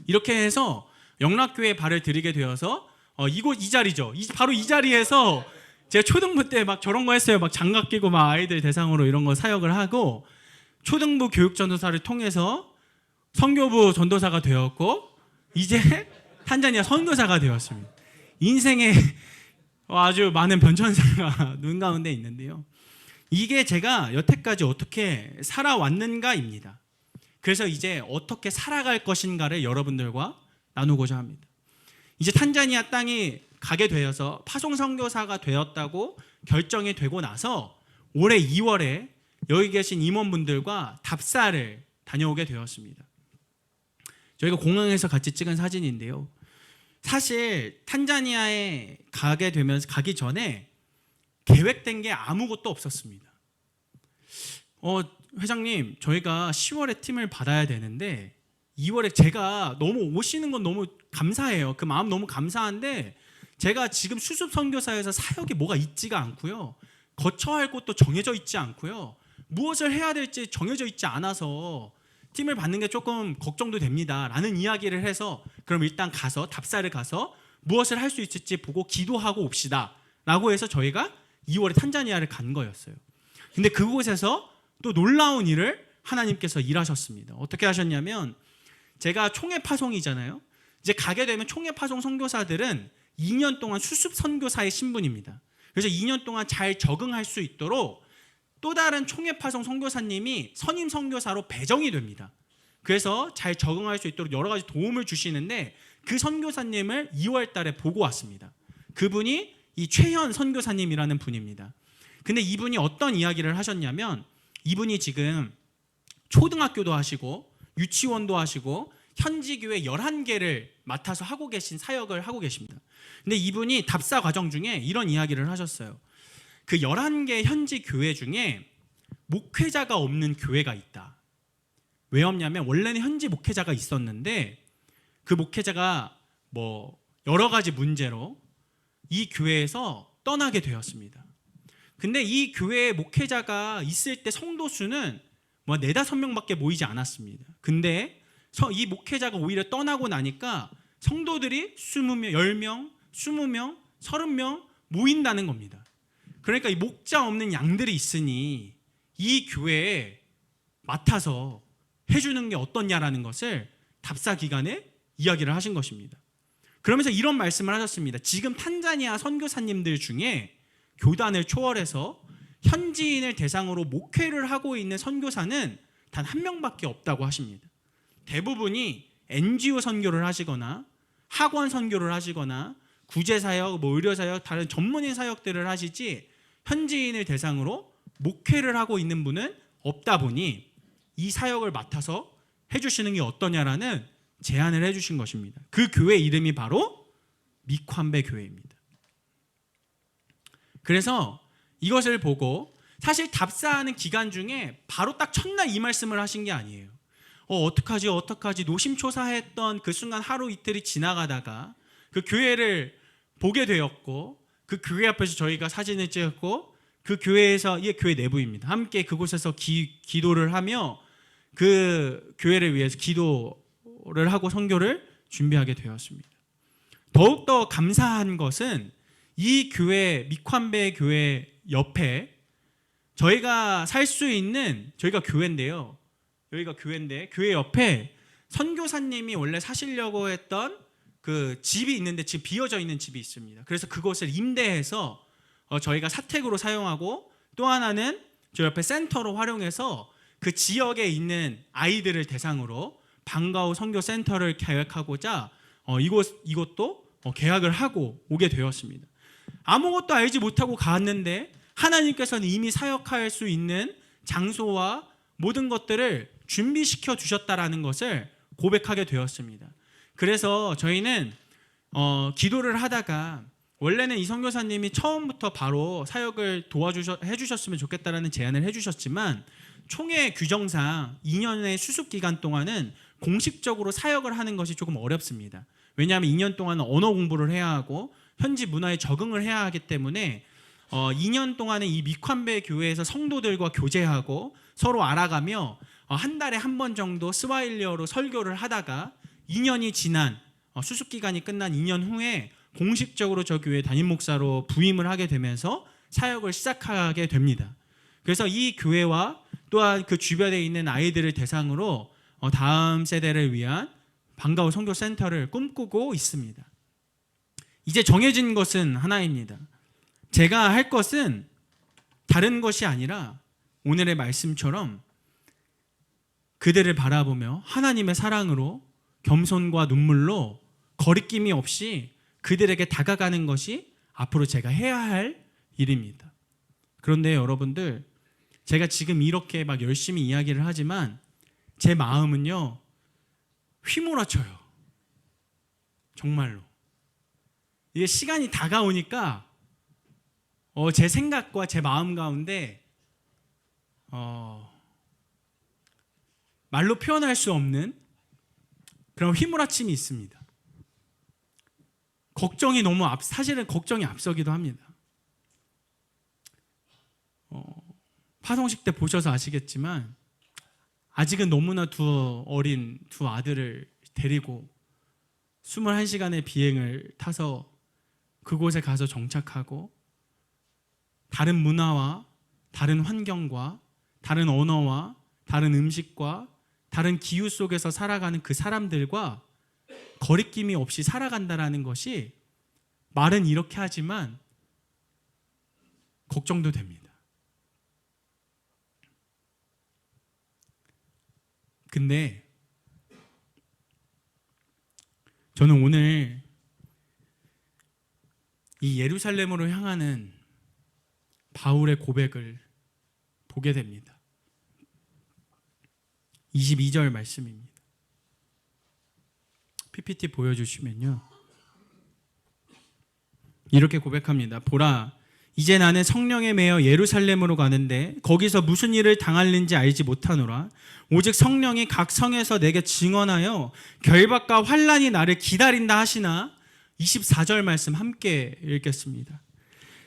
이렇게 해서 영락교회에 발을 들이게 되어서 이 자리죠. 바로 이 자리에서 제가 초등부 때 막 저런 거 했어요. 막 장갑 끼고 막 아이들 대상으로 이런 거 사역을 하고 초등부 교육 전도사를 통해서 선교부 전도사가 되었고 이제 탄자니아 선교사가 되었습니다. 인생에 아주 많은 변천사가 눈 가운데 있는데요. 이게 제가 여태까지 어떻게 살아왔는가입니다. 그래서 이제 어떻게 살아갈 것인가를 여러분들과 나누고자 합니다. 이제 탄자니아 땅이 가게 되어서 파송 선교사가 되었다고 결정이 되고 나서 올해 2월에 여기 계신 임원분들과 답사를 다녀오게 되었습니다. 저희가 공항에서 같이 찍은 사진인데요. 사실 탄자니아에 가기 전에 계획된 게 아무것도 없었습니다. 회장님, 저희가 10월에 팀을 받아야 되는데 2월에 제가 너무 오시는 건 너무 감사해요. 그 마음 너무 감사한데 제가 지금 수습 선교사에서 사역이 뭐가 있지가 않고요. 거쳐야 할 곳도 정해져 있지 않고요. 무엇을 해야 될지 정해져 있지 않아서 팀을 받는 게 조금 걱정도 됩니다 라는 이야기를 해서 그럼 일단 가서 답사를 가서 무엇을 할 수 있을지 보고 기도하고 옵시다 라고 해서 저희가 2월에 탄자니아를 간 거였어요. 근데 그곳에서 또 놀라운 일을 하나님께서 일하셨습니다. 어떻게 하셨냐면 제가 총회 파송이잖아요. 이제 가게 되면 총회 파송 선교사들은 2년 동안 수습 선교사의 신분입니다. 그래서 2년 동안 잘 적응할 수 있도록 또 다른 총회 파송 선교사님이 선임 선교사로 배정이 됩니다. 그래서 잘 적응할 수 있도록 여러 가지 도움을 주시는데 그 선교사님을 2월 달에 보고 왔습니다. 그분이 이 최현 선교사님이라는 분입니다. 근데 이분이 어떤 이야기를 하셨냐면 이분이 지금 초등학교도 하시고 유치원도 하시고 현지 교회 11개를 맡아서 하고 계신 사역을 하고 계십니다. 근데 이분이 답사 과정 중에 이런 이야기를 하셨어요. 그 11개 현지 교회 중에 목회자가 없는 교회가 있다. 왜 없냐면 원래는 현지 목회자가 있었는데 그 목회자가 여러 가지 문제로 이 교회에서 떠나게 되었습니다. 근데 이 교회에 목회자가 있을 때 성도 수는 4-5명밖에 모이지 않았습니다. 근데 이 목회자가 오히려 떠나고 나니까 성도들이 20명, 10명, 20명, 30명 모인다는 겁니다. 그러니까 이 목자 없는 양들이 있으니 이 교회에 맡아서 해주는 게 어떻냐라는 것을 답사 기간에 이야기를 하신 것입니다. 그러면서 이런 말씀을 하셨습니다. 지금 탄자니아 선교사님들 중에 교단을 초월해서 현지인을 대상으로 목회를 하고 있는 선교사는 단 1명밖에 없다고 하십니다. 대부분이 NGO 선교를 하시거나 학원 선교를 하시거나 구제사역, 의료사역, 다른 전문인 사역들을 하시지 현지인을 대상으로 목회를 하고 있는 분은 없다 보니 이 사역을 맡아서 해주시는 게 어떠냐라는 제안을 해주신 것입니다. 그 교회 이름이 바로 미콴베 교회입니다. 그래서 이것을 보고 사실 답사하는 기간 중에 바로 딱 첫날 이 말씀을 하신 게 아니에요. 어떡하지 노심초사했던 그 순간 하루 이틀이 지나가다가 그 교회를 보게 되었고 그 교회 앞에서 저희가 사진을 찍었고 그 교회에서 이게 교회 내부입니다. 함께 그곳에서 기도를 하며 그 교회를 위해서 기도를 하고 선교를 준비하게 되었습니다. 더욱더 감사한 것은 이 교회 미콴베 교회 옆에 저희가 살 수 있는 저희가 교회인데요. 여기가 교회인데 교회 옆에 선교사님이 원래 사시려고 했던 그 집이 있는데 지금 비어져 있는 집이 있습니다. 그래서 그것을 임대해서 저희가 사택으로 사용하고, 또 하나는 저 옆에 센터로 활용해서 그 지역에 있는 아이들을 대상으로 방과 후 선교 센터를 계획하고자 이것도 계약을 하고 오게 되었습니다. 아무것도 알지 못하고 갔는데 하나님께서는 이미 사역할 수 있는 장소와 모든 것들을 준비시켜 두셨다라는 것을 고백하게 되었습니다. 그래서 저희는 기도를 하다가, 원래는 이 선교사님이 처음부터 바로 사역을 해주셨으면 좋겠다라는 제안을 해주셨지만, 총회 규정상 2년의 수습 기간 동안은 공식적으로 사역을 하는 것이 조금 어렵습니다. 왜냐하면 2년 동안은 언어 공부를 해야 하고 현지 문화에 적응을 해야 하기 때문에 2년 동안은 이 미콴베 교회에서 성도들과 교제하고 서로 알아가며 한 달에 한 번 정도 스와힐리어로 설교를 하다가 2년이 지난 수습 기간이 끝난 2년 후에 공식적으로 저 교회 담임 목사로 부임을 하게 되면서 사역을 시작하게 됩니다. 그래서 이 교회와 또한 그 주변에 있는 아이들을 대상으로 다음 세대를 위한 방과 후 선교 센터를 꿈꾸고 있습니다. 이제 정해진 것은 하나입니다. 제가 할 것은 다른 것이 아니라 오늘의 말씀처럼 그들을 바라보며 하나님의 사랑으로 겸손과 눈물로 거리낌이 없이 그들에게 다가가는 것이 앞으로 제가 해야 할 일입니다. 그런데 여러분들, 제가 지금 이렇게 막 열심히 이야기를 하지만 제 마음은요, 휘몰아쳐요. 정말로. 이게 시간이 다가오니까 제 생각과 제 마음 가운데 말로 표현할 수 없는 그런 휘몰아침이 있습니다. 걱정이 너무 사실은 걱정이 앞서기도 합니다. 파송식 때 보셔서 아시겠지만 아직은 너무나 어린 두 아들을 데리고 21시간의 비행을 타서 그곳에 가서 정착하고 다른 문화와 다른 환경과 다른 언어와 다른 음식과 다른 기후 속에서 살아가는 그 사람들과 거리낌이 없이 살아간다라는 것이, 말은 이렇게 하지만 걱정도 됩니다. 근데 저는 오늘 이 예루살렘으로 향하는 바울의 고백을 보게 됩니다. 22절 말씀입니다. PPT 보여주시면요, 이렇게 고백합니다. 보라, 이제 나는 성령에 매여 예루살렘으로 가는데 거기서 무슨 일을 당할는지 알지 못하노라. 오직 성령이 각 성에서 내게 증언하여 결박과 환난이 나를 기다린다 하시나. 24절 말씀 함께 읽겠습니다.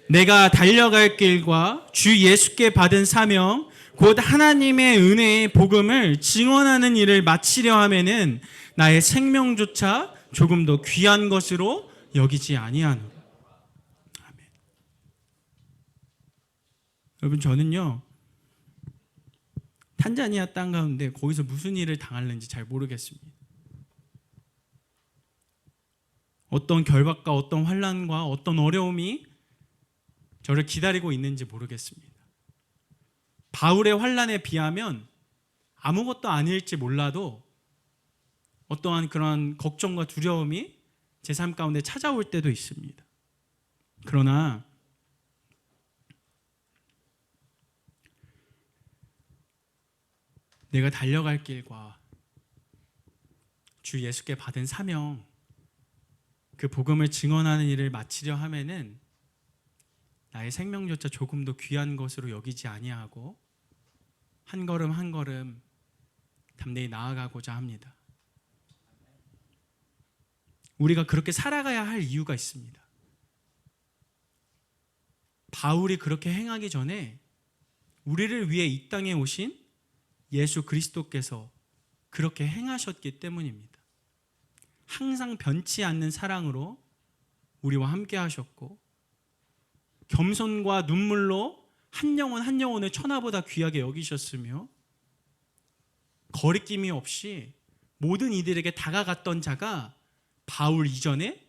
내가 달려갈 길과 주 예수께 받은 사명 곧 하나님의 은혜의 복음을 증언하는 일을 마치려 하면은 나의 생명조차 조금 더 귀한 것으로 여기지 아니하노라. 아멘. 여러분, 저는요, 탄자니아 땅 가운데 거기서 무슨 일을 당할는지 잘 모르겠습니다. 어떤 결박과 어떤 환난과 어떤 어려움이 저를 기다리고 있는지 모르겠습니다. 바울의 환난에 비하면 아무것도 아닐지 몰라도 어떠한 그런 걱정과 두려움이 제 삶 가운데 찾아올 때도 있습니다. 그러나 내가 달려갈 길과 주 예수께 받은 사명, 그 복음을 증언하는 일을 마치려 하면은 나의 생명조차 조금 더 귀한 것으로 여기지 아니하고 한 걸음 한 걸음 담대히 나아가고자 합니다. 우리가 그렇게 살아가야 할 이유가 있습니다. 바울이 그렇게 행하기 전에 우리를 위해 이 땅에 오신 예수 그리스도께서 그렇게 행하셨기 때문입니다. 항상 변치 않는 사랑으로 우리와 함께 하셨고 겸손과 눈물로 한 영혼 한 영혼을 천하보다 귀하게 여기셨으며 거리낌이 없이 모든 이들에게 다가갔던 자가 바울 이전에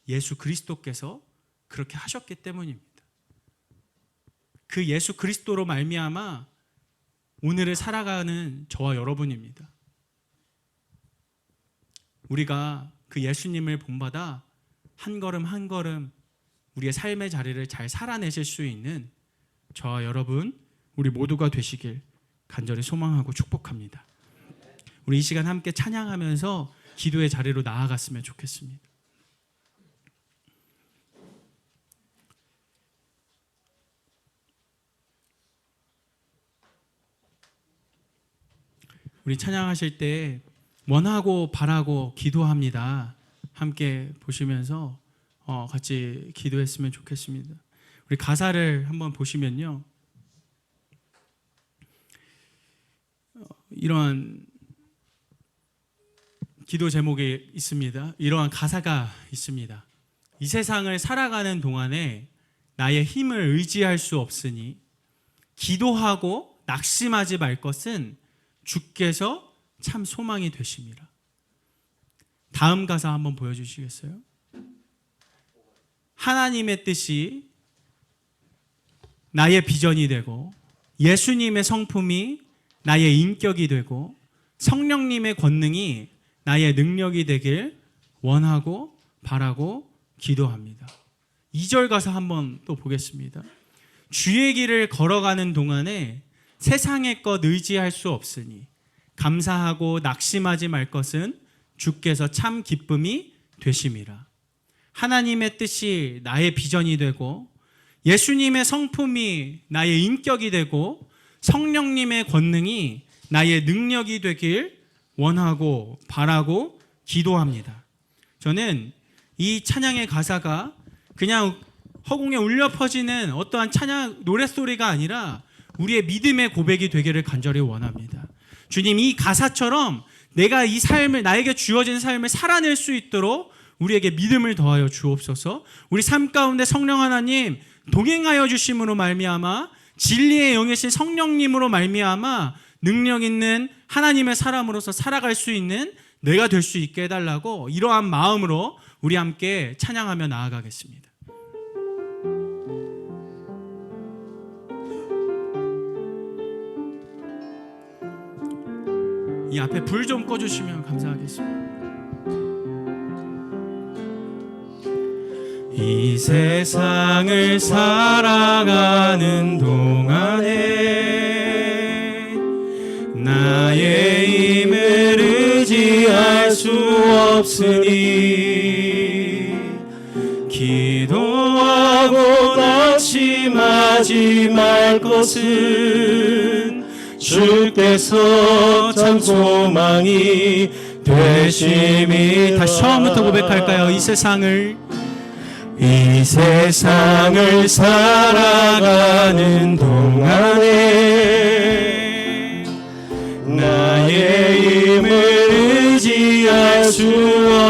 예수 그리스도께서 그렇게 하셨기 때문입니다. 그 예수 그리스도로 말미암아 오늘을 살아가는 저와 여러분입니다. 우리가 그 예수님을 본받아 한 걸음 한 걸음 우리의 삶의 자리를 잘 살아내실 수 있는 저와 여러분, 우리 모두가 되시길 간절히 소망하고 축복합니다. 우리 이 시간 함께 찬양하면서 기도의 자리로 나아갔으면 좋겠습니다. 우리 찬양하실 때 원하고 바라고 기도합니다. 함께 보시면서 같이 기도했으면 좋겠습니다. 우리 가사를 한번 보시면요, 이러한 기도 제목이 있습니다. 이러한 가사가 있습니다. 이 세상을 살아가는 동안에 나의 힘을 의지할 수 없으니 기도하고 낙심하지 말 것은 주께서 참 소망이 되심이라. 다음 가사 한번 보여주시겠어요? 하나님의 뜻이 나의 비전이 되고 예수님의 성품이 나의 인격이 되고 성령님의 권능이 나의 능력이 되길 원하고 바라고 기도합니다. 2절 가사 한번 또 보겠습니다. 주의 길을 걸어가는 동안에 세상의 것 의지할 수 없으니 감사하고 낙심하지 말 것은 주께서 참 기쁨이 되심이라. 하나님의 뜻이 나의 비전이 되고 예수님의 성품이 나의 인격이 되고 성령님의 권능이 나의 능력이 되길 원하고 바라고 기도합니다. 저는 이 찬양의 가사가 그냥 허공에 울려 퍼지는 어떠한 찬양 노랫소리가 아니라 우리의 믿음의 고백이 되기를 간절히 원합니다. 주님, 이 가사처럼 내가 이 삶을, 나에게 주어진 삶을 살아낼 수 있도록 우리에게 믿음을 더하여 주옵소서. 우리 삶 가운데 성령 하나님 동행하여 주심으로 말미암아 진리의 영이신 성령님으로 말미암아 능력 있는 하나님의 사람으로서 살아갈 수 있는 내가 될 수 있게 해달라고, 이러한 마음으로 우리 함께 찬양하며 나아가겠습니다. 이 앞에 불 좀 꺼주시면 감사하겠습니다. 이 세상을 살아가는 동안에 나의 힘을 의지할 수 없으니 기도하고 낙심하지 말 것은 주께서 참 소망이 되심이. 다시 처음부터 고백할까요? 이 세상을 살아가는 동안에 나의 힘을 의지할 수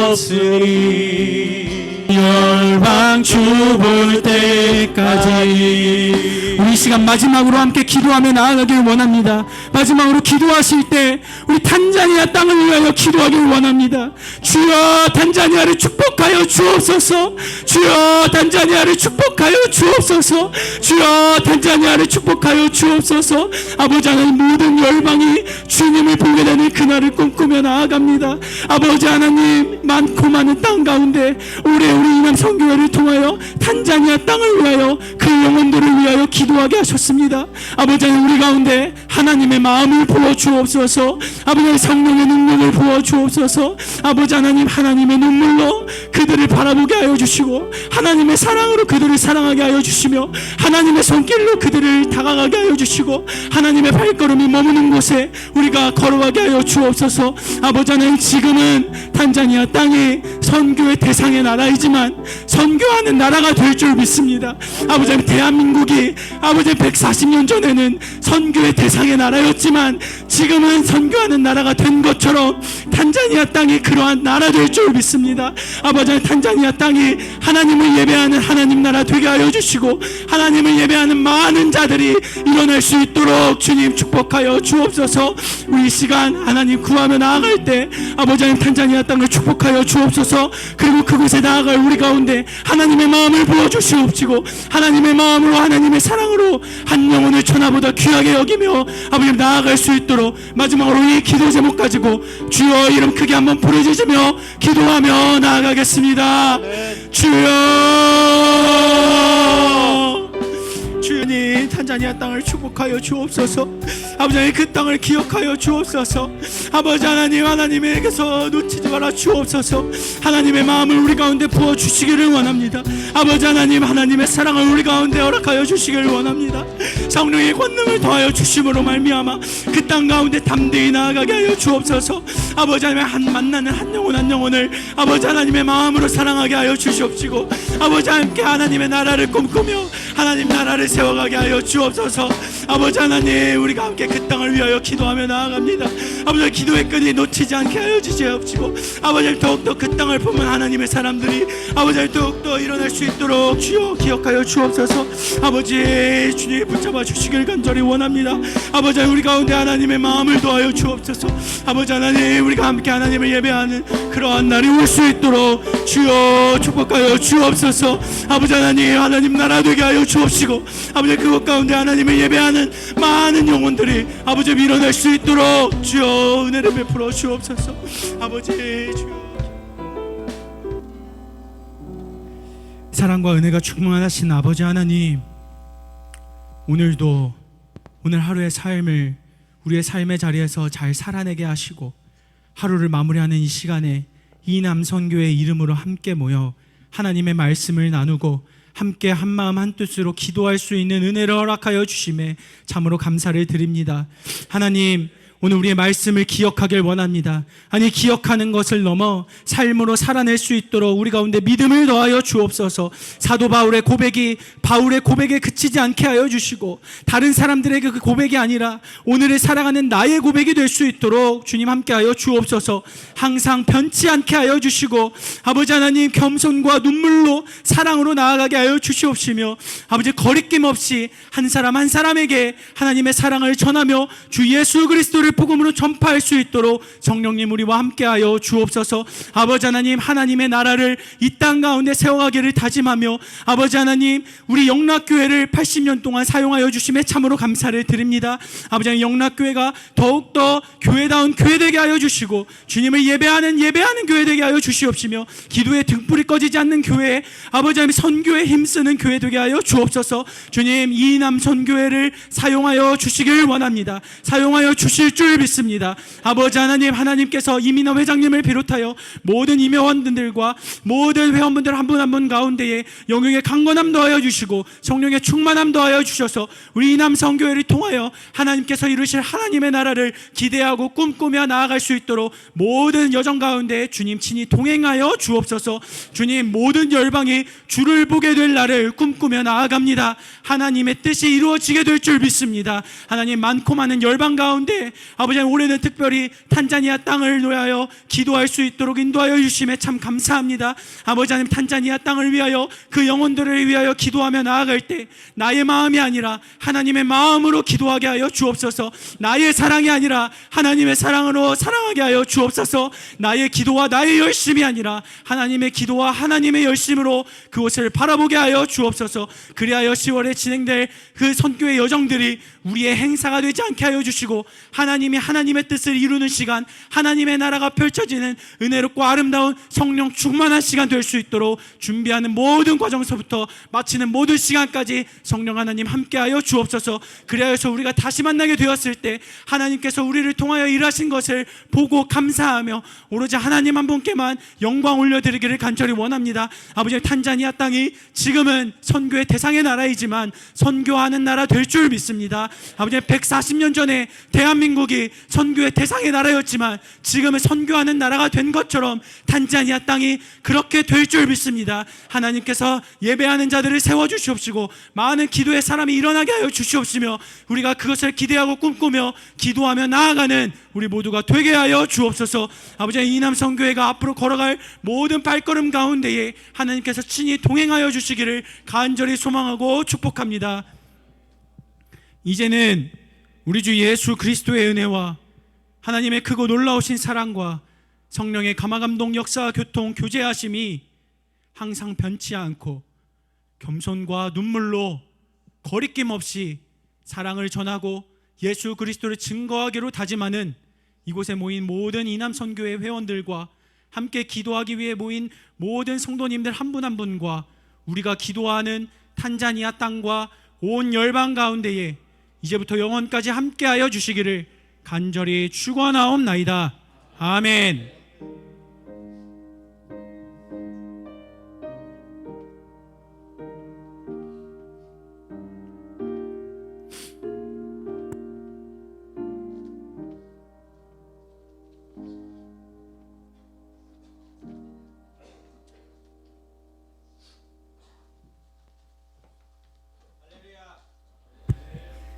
없으니 열방 죽을 때까지. 우리 시간 마지막으로 함께 기도하며 나아가길 원합니다. 마지막으로 기도하실 때 우리 탄자니아 땅을 위하여 기도하길 원합니다. 주여, 탄자니아를 축복하여 주옵소서. 주여, 탄자니아를 축복하여 주옵소서. 주여, 탄자니아를 축복하여 주옵소서. 아버지 하나님, 모든 열방이 주님을 보게 되는 그날을 꿈꾸며 나아갑니다. 아버지 하나님, 많고 많은 땅 가운데 올해 우리 이남 선교회를 통하여 탄자니아 땅을 위하여 그 영혼들을 위하여 기도하게 하셨습니다. 아버지 하나님, 우리 가운데 하나님의 마음을 부어 주옵소서. 아버지 하나님, 성령의 능력을 부어 주옵소서. 아버지 하나님, 하나님의 눈물로 그들을 바라보게 하여 주시고 하나님의 사랑으로 그들을 사랑하게 하여 주시며 하나님의 손길로 그들을 다가가게 하여 주시고 하나님의 발걸음이 머무는 곳에 우리가 걸어가게 하여 주옵소서. 아버지 하나님, 지금은 탄자니아 땅이 선교의 대상의 나라이지만 선교하는 나라가 될 줄 믿습니다. 아버지 하나님, 대한민국이 아버지 140년 전에는 선교의 대상의 나라였지만 지금은 선교하는 나라가 된 것처럼 탄자니아 땅이 그러한 나라 될 줄 믿습니다. 아버지 하나님, 탄자니아 땅이 하나님을 예배하는 하나님 나라 되게 하여 주시고 하나님을 예배하는 많은 자들이 일어날 수 있도록 주님 축복하여 주옵소서. 우리 이 시간 하나님 구하며 나아갈 때 아버지 하나님, 탄자니아 땅을 축복하여 주옵소서. 주옵소서. 그리고 그곳에 나아갈 우리 가운데 하나님의 마음을 부어주시옵시고 하나님의 마음으로 하나님의 사랑으로 한 영혼을 천하보다 귀하게 여기며 아버지 나아갈 수 있도록 마지막으로 이 기도 제목 가지고 주여 이름 크게 한번 부르짖으며 기도하며 나아가겠습니다. 주여, 주님 탄자니아 땅을 축복하여 주옵소서. 아버지 하나님 그 땅을 기억하여 주옵소서. 아버지 하나님 하나님에게서 놓치지 말아 주옵소서. 하나님의 마음을 우리 가운데 부어주시기를 원합니다. 아버지 하나님 하나님의 사랑을 우리 가운데 허락하여 주시기를 원합니다. 성령의 권능을 더하여 주심으로 말미암아 그 땅 가운데 담대히 나아가게 하여 주옵소서. 아버지 하나님 만나는 한 영혼 한 영혼을 아버지 하나님의 마음으로 사랑하게 하여 주시옵시고 아버지 함께 하나님의 나라를 꿈꾸며 하나님 나라를 세워가게 하여 주옵소서. 아버지 하나님 우리가 함께 그 땅을 위하여 기도하며 나아갑니다. 아버지 기도의 끈이 놓치지 않게 하여 주시옵시고 아버지 더욱더 그 땅을 품은 하나님의 사람들이 아버지 더욱더 일어날 수 있도록 주여 기억하여 주옵소서. 아버지 주님 붙잡아 주시길 간절히 원합니다. 아버지 우리 가운데 하나님의 마음을 도하여 주옵소서. 아버지 하나님 우리가 함께 하나님을 예배하는 그러한 날이 올 수 있도록 주여 축복하여 주옵소서. 아버지 하나님 나라 되게 하여 주옵시고 아버지 그곳 가운데 하나님을 예배하는 많은 영혼들이 아버지 일어날 수 있도록 주여 은혜를 베풀어 주옵소서. 아버지 주여 사랑과 은혜가 충만하신 아버지 하나님, 오늘도 오늘 하루의 삶을 우리의 삶의 자리에서 잘 살아내게 하시고 하루를 마무리하는 이 시간에 이남선교의 이름으로 함께 모여 하나님의 말씀을 나누고 함께 한마음 한뜻으로 기도할 수 있는 은혜를 허락하여 주심에 참으로 감사를 드립니다. 하나님 오늘 우리의 말씀을 기억하길 원합니다. 아니 기억하는 것을 넘어 삶으로 살아낼 수 있도록 우리 가운데 믿음을 더하여 주옵소서. 사도 바울의 고백에 그치지 않게 하여 주시고 다른 사람들에게 그 고백이 아니라 오늘을 살아가는 나의 고백이 될 수 있도록 주님 함께하여 주옵소서. 항상 변치 않게 하여 주시고 아버지 하나님 겸손과 눈물로 사랑으로 나아가게 하여 주시옵시며 아버지 거리낌 없이 한 사람 한 사람에게 하나님의 사랑을 전하며 주 예수 그리스도를 복음으로 전파할 수 있도록 성령님 우리와 함께하여 주옵소서. 아버지 하나님 하나님의 나라를 이 땅 가운데 세워가기를 다짐하며 아버지 하나님 우리 영락교회를 80년 동안 사용하여 주심에 참으로 감사를 드립니다. 아버지 하나님 영락교회가 더욱더 교회다운 교회되게 하여 주시고 주님을 예배하는 교회 되게 하여 주시옵시며 기도의 등불이 꺼지지 않는 교회 아버지 하나님 선교에 힘쓰는 교회 되게 하여 주옵소서. 주님 이남 선교회를 사용하여 주시길 원합니다. 사용하여 주실 줄 믿습니다. 아버지 하나님 하나님께서 이민호 회장님을 비롯하여 모든 임회원들과 모든 회원분들 한 분 한 분 가운데에 영역의 강건함 더하여 주시고 성령의 충만함 더하여 주셔서 우리 이남 선교회를 통하여 하나님께서 이루실 하나님의 나라를 기대하고 꿈꾸며 나아갈 수 있도록 모든 여정 가운데 주님 친히 동행하여 주옵소서. 주님 모든 열방이 주를 보게 될 날을 꿈꾸며 나아갑니다. 하나님의 뜻이 이루어지게 될 줄 믿습니다. 하나님 많고 많은 열방 가운데 아버지 하나님 올해는 특별히 탄자니아 땅을 위하여 기도할 수 있도록 인도하여 주심에 참 감사합니다. 아버지 하나님 탄자니아 땅을 위하여 그 영혼들을 위하여 기도하며 나아갈 때 나의 마음이 아니라 하나님의 마음으로 기도하게 하여 주옵소서. 나의 사랑이 아니라 하나님의 사랑으로 사랑하게 하여 주옵소서. 나의 기도와 나의 열심이 아니라 하나님의 기도와 하나님의 열심으로 그곳을 바라보게 하여 주옵소서. 그리하여 10월에 진행될 그 선교의 여정들이 우리의 행사가 되지 않게 하여 주시고 하나님이 하나님의 뜻을 이루는 시간 하나님의 나라가 펼쳐지는 은혜롭고 아름다운 성령 충만한 시간 될 수 있도록 준비하는 모든 과정서부터 마치는 모든 시간까지 성령 하나님 함께하여 주옵소서. 그리하여서 우리가 다시 만나게 되었을 때 하나님께서 우리를 통하여 일하신 것을 보고 감사하며 오로지 하나님 한 분께만 영광 올려드리기를 간절히 원합니다. 아버지 탄자니아 땅이 지금은 선교의 대상의 나라이지만 선교하는 나라 될 줄 믿습니다. 아버지 140년 전에 대한민국이 선교의 대상의 나라였지만 지금은 선교하는 나라가 된 것처럼 탄자니아 땅이 그렇게 될 줄 믿습니다. 하나님께서 예배하는 자들을 세워주시옵시고 많은 기도의 사람이 일어나게 하여 주시옵시며 우리가 그것을 기대하고 꿈꾸며 기도하며 나아가는 우리 모두가 되게 하여 주옵소서. 아버지 이남 선교회가 앞으로 걸어갈 모든 발걸음 가운데에 하나님께서 친히 동행하여 주시기를 간절히 소망하고 축복합니다. 이제는 우리 주 예수 그리스도의 은혜와 하나님의 크고 놀라우신 사랑과 성령의 감화감동 역사 교통 교제하심이 항상 변치 않고 겸손과 눈물로 거리낌 없이 사랑을 전하고 예수 그리스도를 증거하기로 다짐하는 이곳에 모인 모든 이남 선교회 회원들과 함께 기도하기 위해 모인 모든 성도님들 한 분 한 분과 우리가 기도하는 탄자니아 땅과 온 열방 가운데에 이제부터 영원까지 함께하여 주시기를 간절히 축원하옵나이다. 아멘.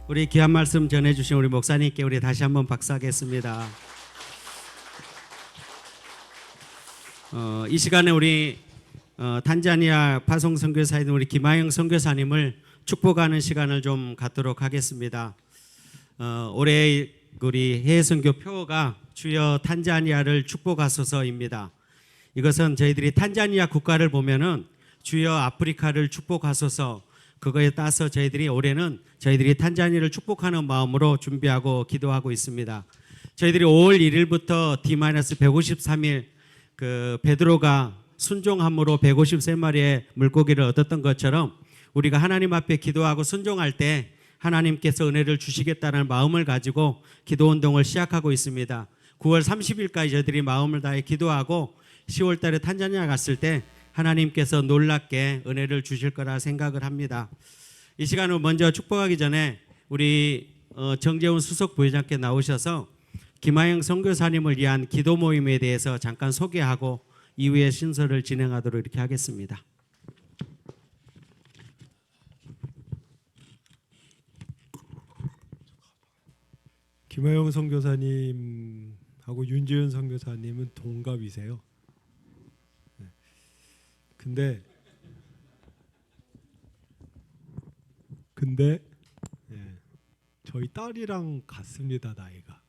우리 귀한 말씀 전해주신 우리 목사님께 우리 다시 한번 박수하겠습니다. 이 시간에 우리 탄자니아 파송 선교사인 우리 김하영 선교사님을 축복하는 시간을 좀 갖도록 하겠습니다. 올해 우리 해외 선교 표어가 주여 탄자니아를 축복하소서입니다. 이것은 저희들이 탄자니아 국가를 보면은 주여 아프리카를 축복하소서, 그거에 따라서 저희들이 올해는 저희들이 탄자니아를 축복하는 마음으로 준비하고 기도하고 있습니다. 저희들이 5월 1일부터 D-153일 그 베드로가 순종함으로 153마리의 물고기를 얻었던 것처럼 우리가 하나님 앞에 기도하고 순종할 때 하나님께서 은혜를 주시겠다는 마음을 가지고 기도 운동을 시작하고 있습니다. 9월 30일까지 저희들이 마음을 다해 기도하고 10월 달에 탄자니아 갔을 때 하나님께서 놀랍게 은혜를 주실 거라 생각을 합니다. 이 시간을 먼저 축복하기 전에 우리 정재훈 수석 부회장께 나오셔서 김하영 선교사님을 위한 기도 모임에 대해서 잠깐 소개하고 이후에 순서를 진행하도록 이렇게 하겠습니다. 김하영 선교사님하고 윤지은 선교사님은 동갑이세요. 근데 저희 딸이랑 같습니다, 나이가.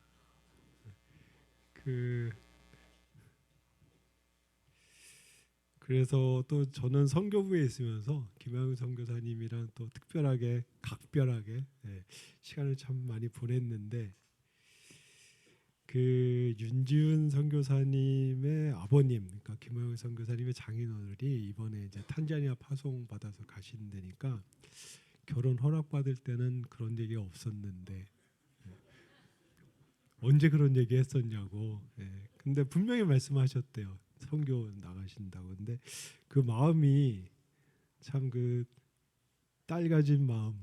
그래서 또 저는 선교부에 있으면서 김하영 선교사님이랑 또 특별하게 각별하게 시간을 참 많이 보냈는데, 그 윤지은 선교사님의 아버님, 그러니까 김하영 선교사님의 장인어른이 이번에 이제 탄자니아 파송 받아서 가신다니까 결혼 허락 받을 때는 그런 얘기가 없었는데 언제 그런 얘기 했었냐고. 근데 분명히 말씀하셨대요. 선교 나가신다고. 근데 그 마음이 참 그 딸 가진 마음,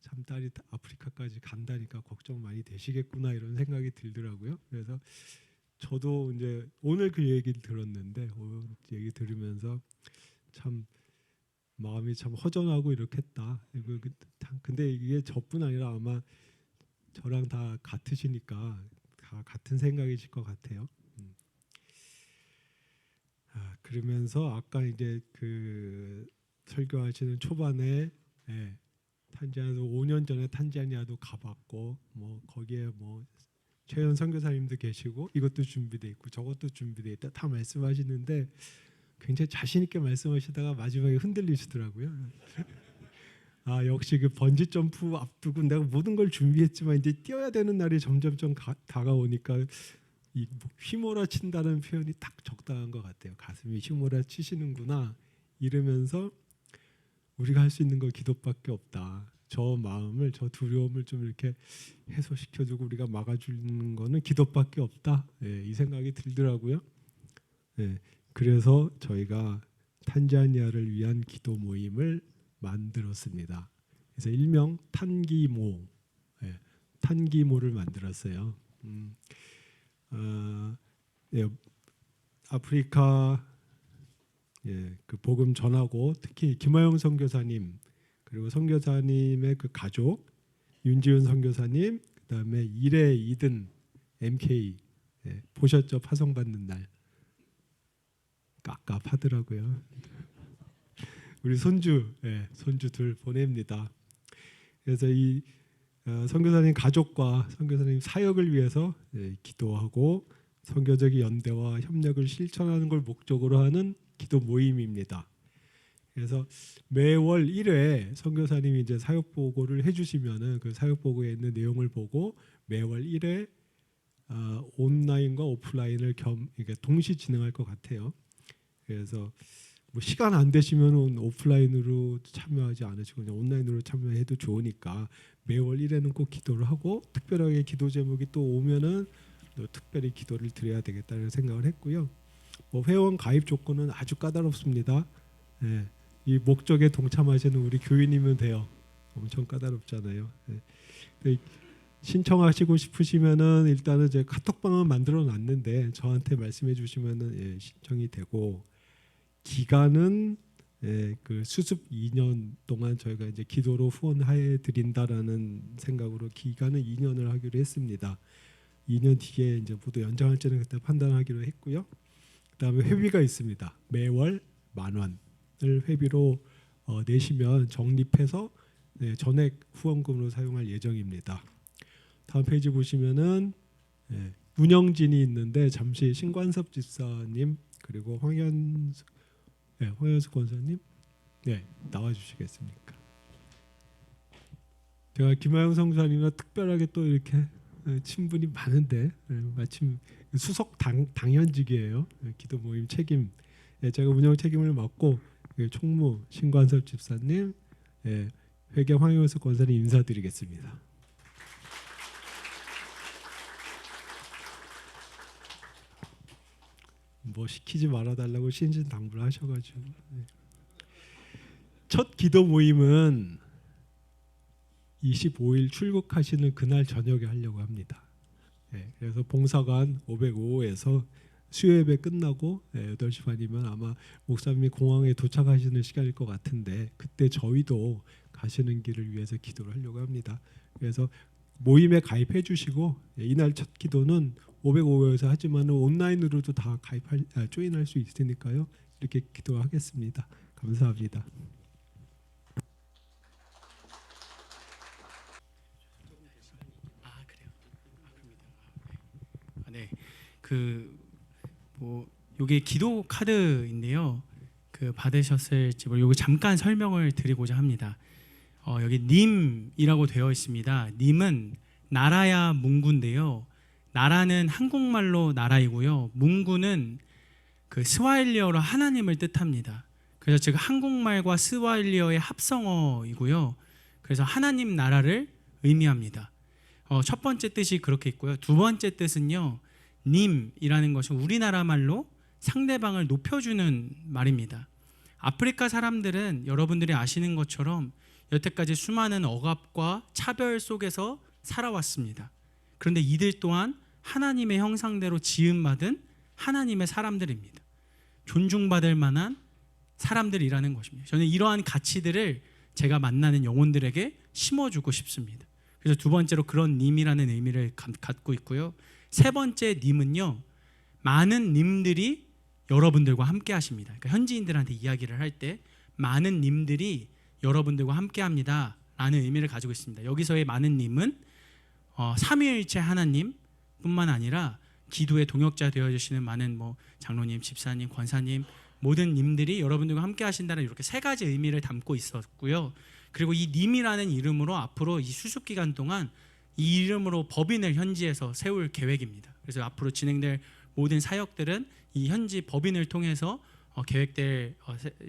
참 딸이 아프리카까지 간다니까 걱정 많이 되시겠구나 이런 생각이 들더라고요. 그래서 저도 이제 오늘 그 얘기를 들었는데 오늘 얘기 들으면서 참 마음이 참 허전하고 이렇겠다. 근데 이게 저뿐 아니라 아마 저랑 다 같으시니까 다 같은 생각이실 것 같아요. 그러면서 아까 이제 그 설교하시는 초반에 탄자니아도 5년 전에 탄자니아도 가봤고 뭐 거기에 뭐 최현 선교사님도 계시고 이것도 준비돼 있고 저것도 준비돼 있다 다 말씀하시는데 굉장히 자신 있게 말씀하시다가 마지막에 흔들리시더라고요. 아 역시 그 번지 점프 앞두고 내가 모든 걸 준비했지만 이제 뛰어야 되는 날이 점점점 다가오니까 이 휘몰아친다는 표현이 딱 적당한 것 같아요. 가슴이 휘몰아치시는구나 이러면서 우리가 할 수 있는 거 기도밖에 없다. 저 마음을 저 두려움을 좀 이렇게 해소시켜주고 우리가 막아주는 거는 기도밖에 없다. 이 생각이 들더라고요. 그래서 저희가 탄자니아를 위한 기도 모임을 만들었습니다. 그래서 일명 탄기모, 탄기모를 만들었어요. 아프리카 그 복음 전하고 특히 김하영 선교사님 그리고 선교사님의 그 가족 윤지은 선교사님 그다음에 일에 이든 MK 보셨죠? 파송 받는 날 깝깝하더라고요. 우리 손주 손주들 보냅니다. 그래서 이 선교사님 가족과 선교사님 사역을 위해서 기도하고 선교적 연대와 협력을 실천하는 걸 목적으로 하는 기도 모임입니다. 그래서 매월 1회 선교사님이 이제 사역 보고를 해주시면은 그 사역 보고에 있는 내용을 보고 매월 1회 온라인과 오프라인을 이렇게 동시 진행할 것 같아요. 그래서 뭐 시간 안 되시면은 오프라인으로 참여하지 않으시고 그냥 온라인으로 참여해도 좋으니까 매월 1회는 꼭 기도를 하고 특별하게 기도 제목이 또 오면은 또 특별히 기도를 드려야 되겠다는 생각을 했고요. 뭐 회원 가입 조건은 아주 까다롭습니다. 예, 이 목적에 동참하시는 우리 교인이면 돼요. 엄청 까다롭잖아요. 예. 신청하시고 싶으시면은 일단은 제 카톡방은 만들어 놨는데 저한테 말씀해 주시면은 예, 신청이 되고 기간은 예, 그 수습 2년 동안 저희가 이제 기도로 후원해 드린다라는 생각으로 기간은 2년을 하기로 했습니다. 2년 뒤에 이제 모두 연장할지는 그때 판단하기로 했고요. 그다음에 회비가 있습니다. 매월 10,000원을 회비로 내시면 적립해서 네, 전액 후원금으로 사용할 예정입니다. 다음 페이지 보시면은 예, 운영진이 있는데 잠시 신관섭 집사님 그리고 황현숙 권사님 네, 나와주시겠습니까? 제가 김하영 성사님과 특별하게 또 이렇게 친분이 많은데 마침 수석 당연직이에요. 기도 모임 책임 제가 운영 책임을 맡고 총무 신관섭 집사님 회계 황효수 권사님 인사드리겠습니다. 뭐 시키지 말아달라고 신신당부를 하셔가지고 첫 기도 모임은 25일 출국하시는 그날 저녁에 하려고 합니다. 그래서 봉사관 505호에서 수요예배 끝나고 8시 반이면 아마 목사님이 공항에 도착하시는 시간일 것 같은데 그때 저희도 가시는 길을 위해서 기도를 하려고 합니다. 그래서 모임에 가입해 주시고 이날 첫 기도는 505호에서 하지만 온라인으로도 다 조인할 수 있으니까요. 이렇게 기도하겠습니다. 감사합니다. 네, 뭐 요게 기도 카드인데요. 받으셨을지 요거 잠깐 설명을 드리고자 합니다. 여기 님이라고 되어 있습니다. 님은 나라야 문구인데요. 나라는 한국말로 나라이고요. 문구는 스와힐리어로 하나님을 뜻합니다. 그래서 즉 한국말과 스와힐리어의 합성어이고요. 그래서 하나님 나라를 의미합니다. 첫 번째 뜻이 그렇게 있고요. 두 번째 뜻은요. 님이라는 것은 우리나라 말로 상대방을 높여주는 말입니다. 아프리카 사람들은 여러분들이 아시는 것처럼 여태까지 수많은 억압과 차별 속에서 살아왔습니다. 그런데 이들 또한 하나님의 형상대로 지음받은 하나님의 사람들입니다. 존중받을 만한 사람들이라는 것입니다. 저는 이러한 가치들을 제가 만나는 영혼들에게 심어주고 싶습니다. 그래서 두 번째로 그런 님이라는 의미를 갖고 있고요. 세 번째 님은요. 많은 님들이 여러분들과 함께 하십니다. 그러니까 현지인들한테 이야기를 할 때 많은 님들이 여러분들과 함께 합니다 라는 의미를 가지고 있습니다. 여기서의 많은 님은 삼위일체 하나님 뿐만 아니라 기도의 동역자 되어주시는 많은 장로님, 집사님, 권사님 모든 님들이 여러분들과 함께 하신다는 이렇게 세 가지 의미를 담고 있었고요. 그리고 이 님이라는 이름으로 앞으로 이 수습 기간 동안 이 이름으로 법인을 현지에서 세울 계획입니다. 그래서 앞으로 진행될 모든 사역들은 이 현지 법인을 통해서 계획될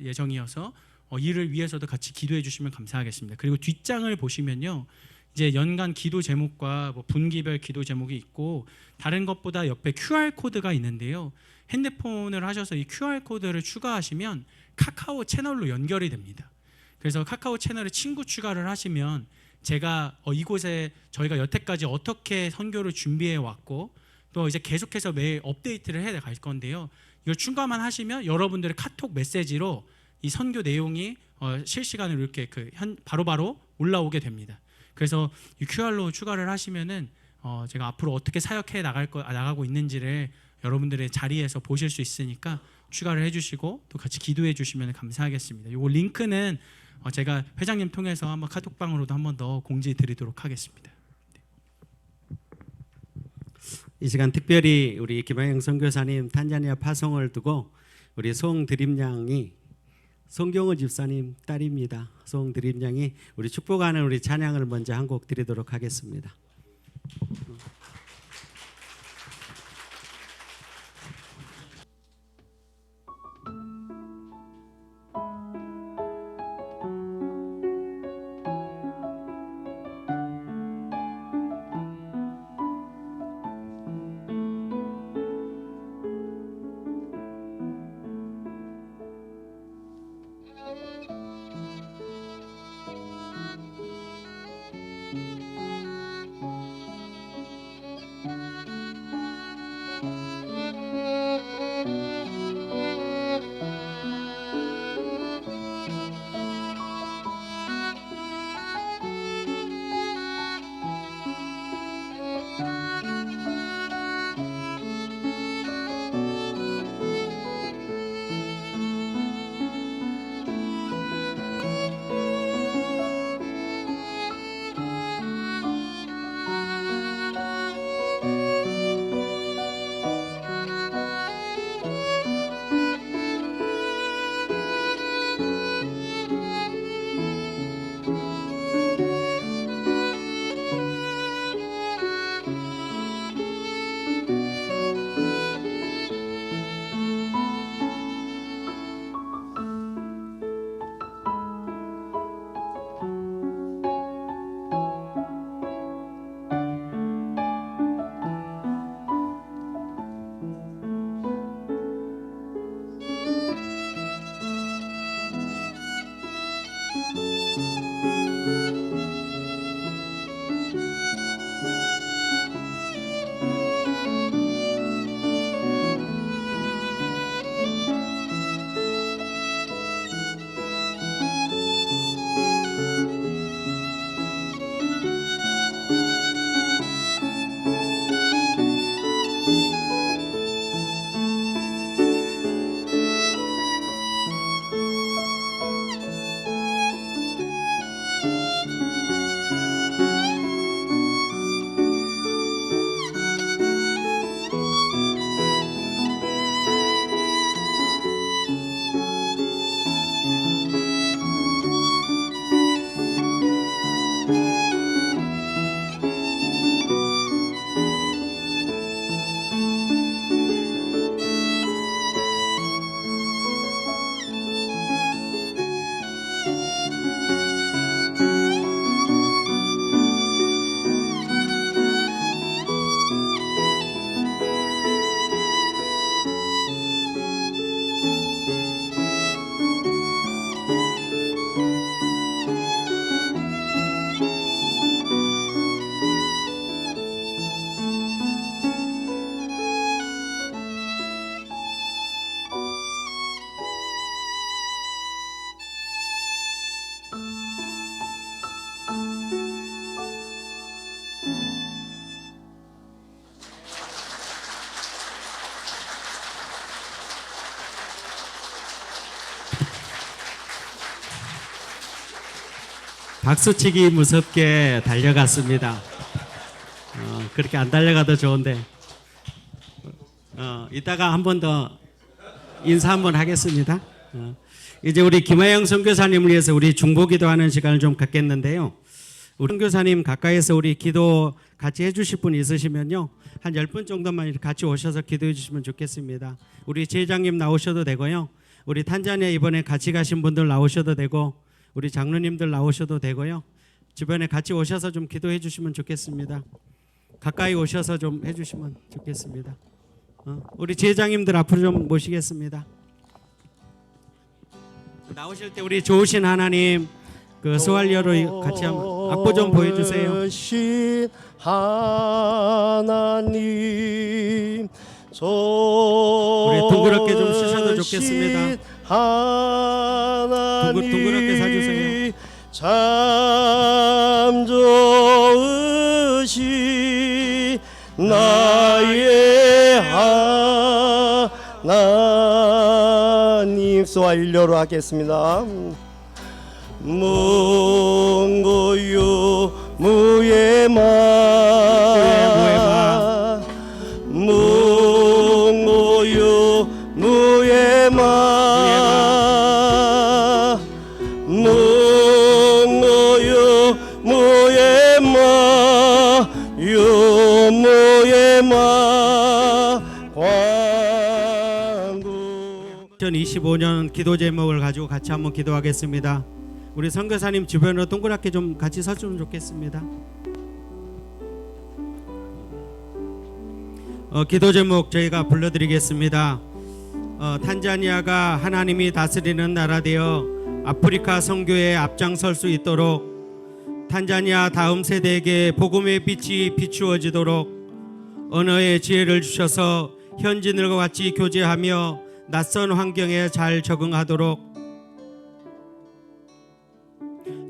예정이어서 이를 위해서도 같이 기도해 주시면 감사하겠습니다. 그리고 뒷장을 보시면요. 이제 연간 기도 제목과 분기별 기도 제목이 있고 다른 것보다 옆에 QR코드가 있는데요. 핸드폰을 하셔서 이 QR코드를 추가하시면 카카오 채널로 연결이 됩니다. 그래서 카카오 채널에 친구 추가를 하시면 제가 이곳에 저희가 여태까지 어떻게 선교를 준비해 왔고 또 이제 계속해서 매일 업데이트를 해 갈 건데요. 이걸 추가만 하시면 여러분들의 카톡 메시지로 이 선교 내용이 실시간으로 이렇게 바로바로 올라오게 됩니다. 그래서 이 QR로 추가를 하시면은 제가 앞으로 어떻게 사역해 나가고 있는지를 여러분들의 자리에서 보실 수 있으니까 추가를 해주시고 또 같이 기도해 주시면 감사하겠습니다. 이 링크는 제가 회장님 통해서 한번 카톡방으로도 한번 더 공지 드리도록 하겠습니다. 이 시간 특별히 우리 김하영 선교사님 탄자니아 파송을 두고 우리 송드림양이 송경호 집사님 딸입니다. 송드림양이 우리 축복하는 우리 찬양을 먼저 한 곡 드리도록 하겠습니다. 박수치기 무섭게 달려갔습니다. 그렇게 안 달려가도 좋은데 이따가 한 번 더 인사 한번 하겠습니다. 이제 우리 김하영 선교사님을 위해서 우리 중보기도하는 시간을 좀 갖겠는데요. 우리 선교사님 가까이서 우리 기도 같이 해주실 분 있으시면요, 한 10분 정도만 이렇게 같이 오셔서 기도해 주시면 좋겠습니다. 우리 제장님 나오셔도 되고요, 우리 탄자니아 이번에 같이 가신 분들 나오셔도 되고, 우리 장로님들 나오셔도 되고요, 주변에 같이 오셔서 좀 기도해 주시면 좋겠습니다. 가까이 오셔서 좀 해주시면 좋겠습니다. 우리 제장님들 앞으로 좀 모시겠습니다. 나오실 때 우리 좋으신 하나님 그 소활리어로 같이 한번 악보 좀 보여주세요. 좋으신 하나님, 우리 둥그렇게 좀 쓰셔도 좋겠습니다. 하나님, 둥그렇게 사주세요. 참 좋으신 나의 하나님. 소활리어로 하겠습니다. 문고요 무예마 유무예마 광구 2025년 기도 제목을 가지고 같이 한번 기도하겠습니다. 우리 선교사님 주변으로 동그랗게 좀 같이 서주면 좋겠습니다. 기도 제목 저희가 불러드리겠습니다. 탄자니아가 하나님이 다스리는 나라 되어 아프리카 선교에 앞장설 수 있도록, 탄자니아 다음 세대에게 복음의 빛이 비추어지도록 언어의 지혜를 주셔서 현지인들과 같이 교제하며 낯선 환경에 잘 적응하도록,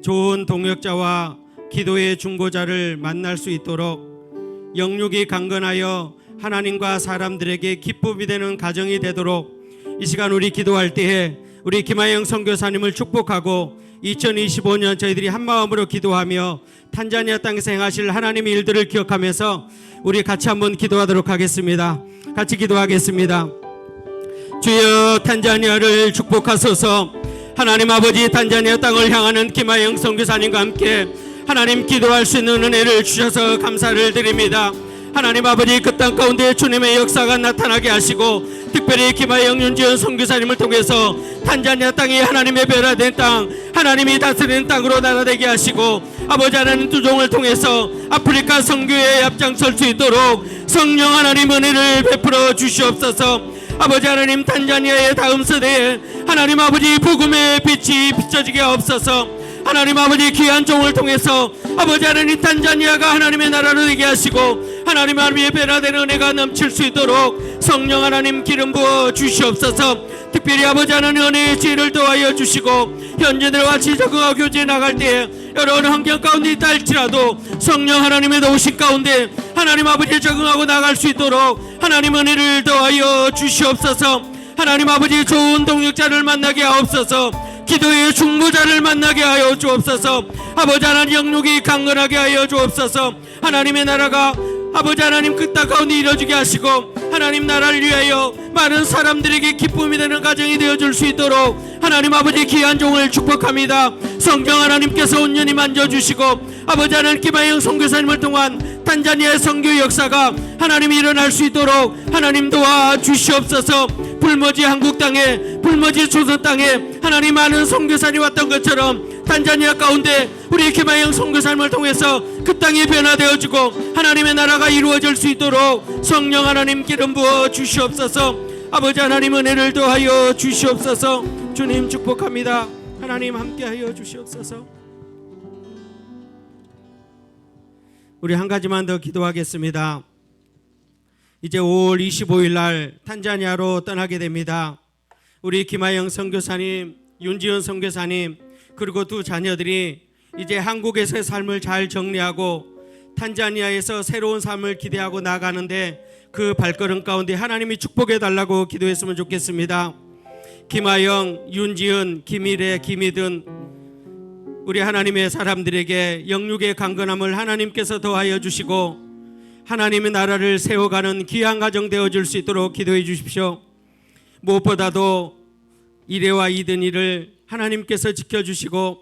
좋은 동역자와 기도의 중보자를 만날 수 있도록, 영육이 강건하여 하나님과 사람들에게 기쁨이 되는 가정이 되도록, 이 시간 우리 기도할 때에 우리 김하영 선교사님을 축복하고 2025년 저희들이 한마음으로 기도하며 탄자니아 땅에서 행하실 하나님의 일들을 기억하면서 우리 같이 한번 기도하도록 하겠습니다. 같이 기도하겠습니다. 주여, 탄자니아를 축복하소서. 하나님 아버지, 탄자니아 땅을 향하는 김하영 선교사님과 함께 하나님 기도할 수 있는 은혜를 주셔서 감사를 드립니다. 하나님 아버지, 그 땅 가운데 주님의 역사가 나타나게 하시고 특별히 김하영 윤지연 선교사님을 통해서 탄자니아 땅이 하나님의 변화된 땅, 하나님이 다스리는 땅으로 나라되게 하시고 아버지 하나님 두 종을 통해서 아프리카 선교에 앞장설 수 있도록 성령 하나님 은혜를 베풀어 주시옵소서. 아버지 하나님, 탄자니아의 다음 세대에 하나님 아버지 복음의 빛이 비춰지게 하옵소서. 하나님 아버지, 귀한 종을 통해서 아버지 하나님 탄자니아가 하나님의 나라로 되게 하시고 하나님 하나님의 변화되는 은혜가 넘칠 수 있도록 성령 하나님 기름 부어 주시옵소서. 특별히 아버지 하나님 은혜의 지혜를 더하여 주시고 현재들과 같이 적응하고 교제에 나갈 때에 여러 환경 가운데 있다 할지라도 성령 하나님의 도우심 가운데 하나님 아버지에 적응하고 나갈 수 있도록 하나님 은혜를 더하여 주시옵소서. 하나님 아버지, 좋은 동역자를 만나게 하옵소서. 기도의 중보자를 만나게 하여 주옵소서. 아버지 하나님, 영육이 강건하게 하여 주옵소서. 하나님의 나라가 아버지 하나님 그 땅 가운데 이루어지게 하시고 하나님 나라를 위하여 많은 사람들에게 기쁨이 되는 가정이 되어줄 수 있도록 하나님 아버지 귀한 종을 축복합니다. 성령 하나님께서 온전히 만져주시고 아버지 하나님 김하영 선교사님을 통한 탄자니아의 선교 역사가 하나님이 일어날 수 있도록 하나님 도와주시옵소서. 불모지 한국 땅에, 불모지 조선 땅에 하나님 많은 선교사님이 왔던 것처럼 탄자니아 가운데 우리 김하영 선교사님을 통해서 그 땅이 변화되어지고 하나님의 나라가 이루어질 수 있도록 성령 하나님 기름 부어 주시옵소서. 아버지 하나님 은혜를 더하여 주시옵소서. 주님 축복합니다. 하나님 함께하여 주시옵소서. 우리 한 가지만 더 기도하겠습니다. 이제 5월 25일 날 탄자니아로 떠나게 됩니다. 우리 김하영 선교사님, 윤지연 선교사님 그리고 두 자녀들이 이제 한국에서의 삶을 잘 정리하고 탄자니아에서 새로운 삶을 기대하고 나가는데 그 발걸음 가운데 하나님이 축복해 달라고 기도했으면 좋겠습니다. 김하영, 윤지은, 김일애, 김희든 우리 하나님의 사람들에게 영육의 강건함을 하나님께서 더하여 주시고 하나님의 나라를 세워가는 귀한 가정 되어줄 수 있도록 기도해 주십시오. 무엇보다도 이래와 이든이를 하나님께서 지켜주시고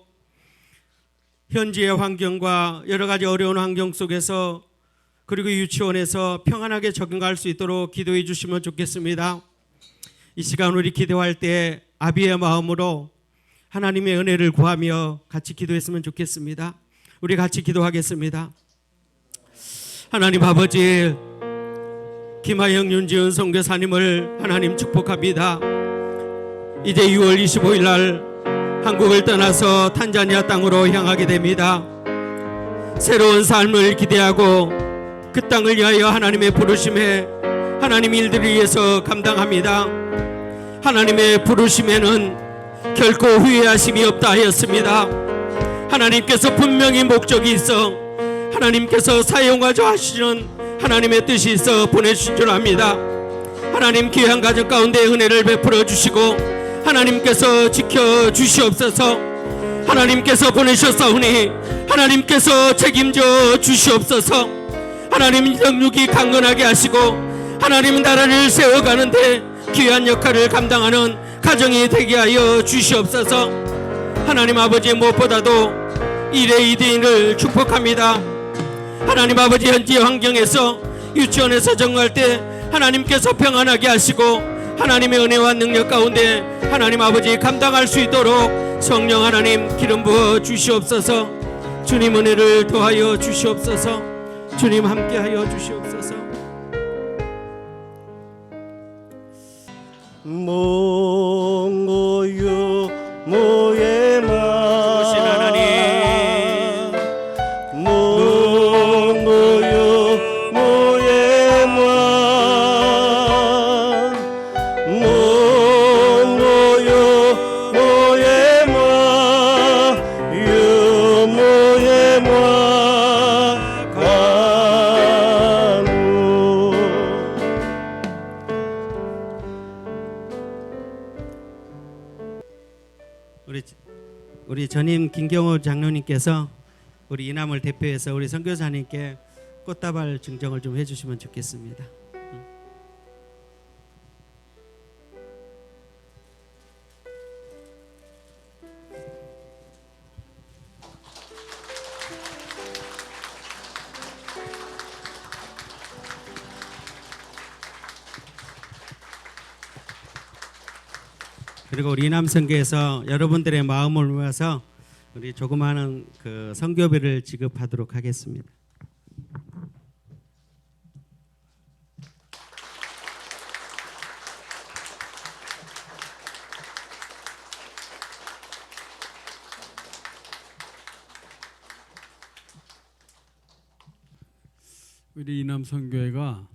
현지의 환경과 여러 가지 어려운 환경 속에서 그리고 유치원에서 평안하게 적응할 수 있도록 기도해 주시면 좋겠습니다. 이 시간 우리 기도할 때 아비의 마음으로 하나님의 은혜를 구하며 같이 기도했으면 좋겠습니다. 우리 같이 기도하겠습니다. 하나님 아버지, 김하영 윤지은 선교사님을 하나님 축복합니다. 이제 6월 25일 날 한국을 떠나서 탄자니아 땅으로 향하게 됩니다. 새로운 삶을 기대하고 그 땅을 위하여 하나님의 부르심에 하나님 일들을 위해서 감당합니다. 하나님의 부르심에는 결코 후회하심이 없다 하였습니다. 하나님께서 분명히 목적이 있어 하나님께서 사용하자 하시는 하나님의 뜻이 있어 보내주신 줄 압니다. 하나님 귀한 가정 가운데 은혜를 베풀어 주시고 하나님께서 지켜주시옵소서. 하나님께서 보내셨사오니 하나님께서 책임져 주시옵소서. 하나님 영육이 강건하게 하시고 하나님 나라를 세워가는데 귀한 역할을 감당하는 가정이 되게 하여 주시옵소서. 하나님 아버지, 무엇보다도 일의 이대인을 축복합니다. 하나님 아버지, 현지 환경에서 유치원에서 정할 때 하나님께서 평안하게 하시고 하나님의 은혜와 능력 가운데 하나님 아버지 감당할 수 있도록 성령 하나님 기름 부어 주시옵소서. 주님 은혜를 더하여 주시옵소서. 주님 함께하여 주시옵소서. 몽고유 모예마 오신 하나님, 몽고유 모예마 몽고유 모예마 유모예마 간우. 우리 전임 김경호 장로님께서 우리 이남을 대표해서 우리 선교사님께 꽃다발 증정을 좀 해주시면 좋겠습니다. 그리고 우리 이남 선교에서 여러분들의 마음을 모아서 우리 조그마한 그 선교비를 지급하도록 하겠습니다. 우리 이남 선교회가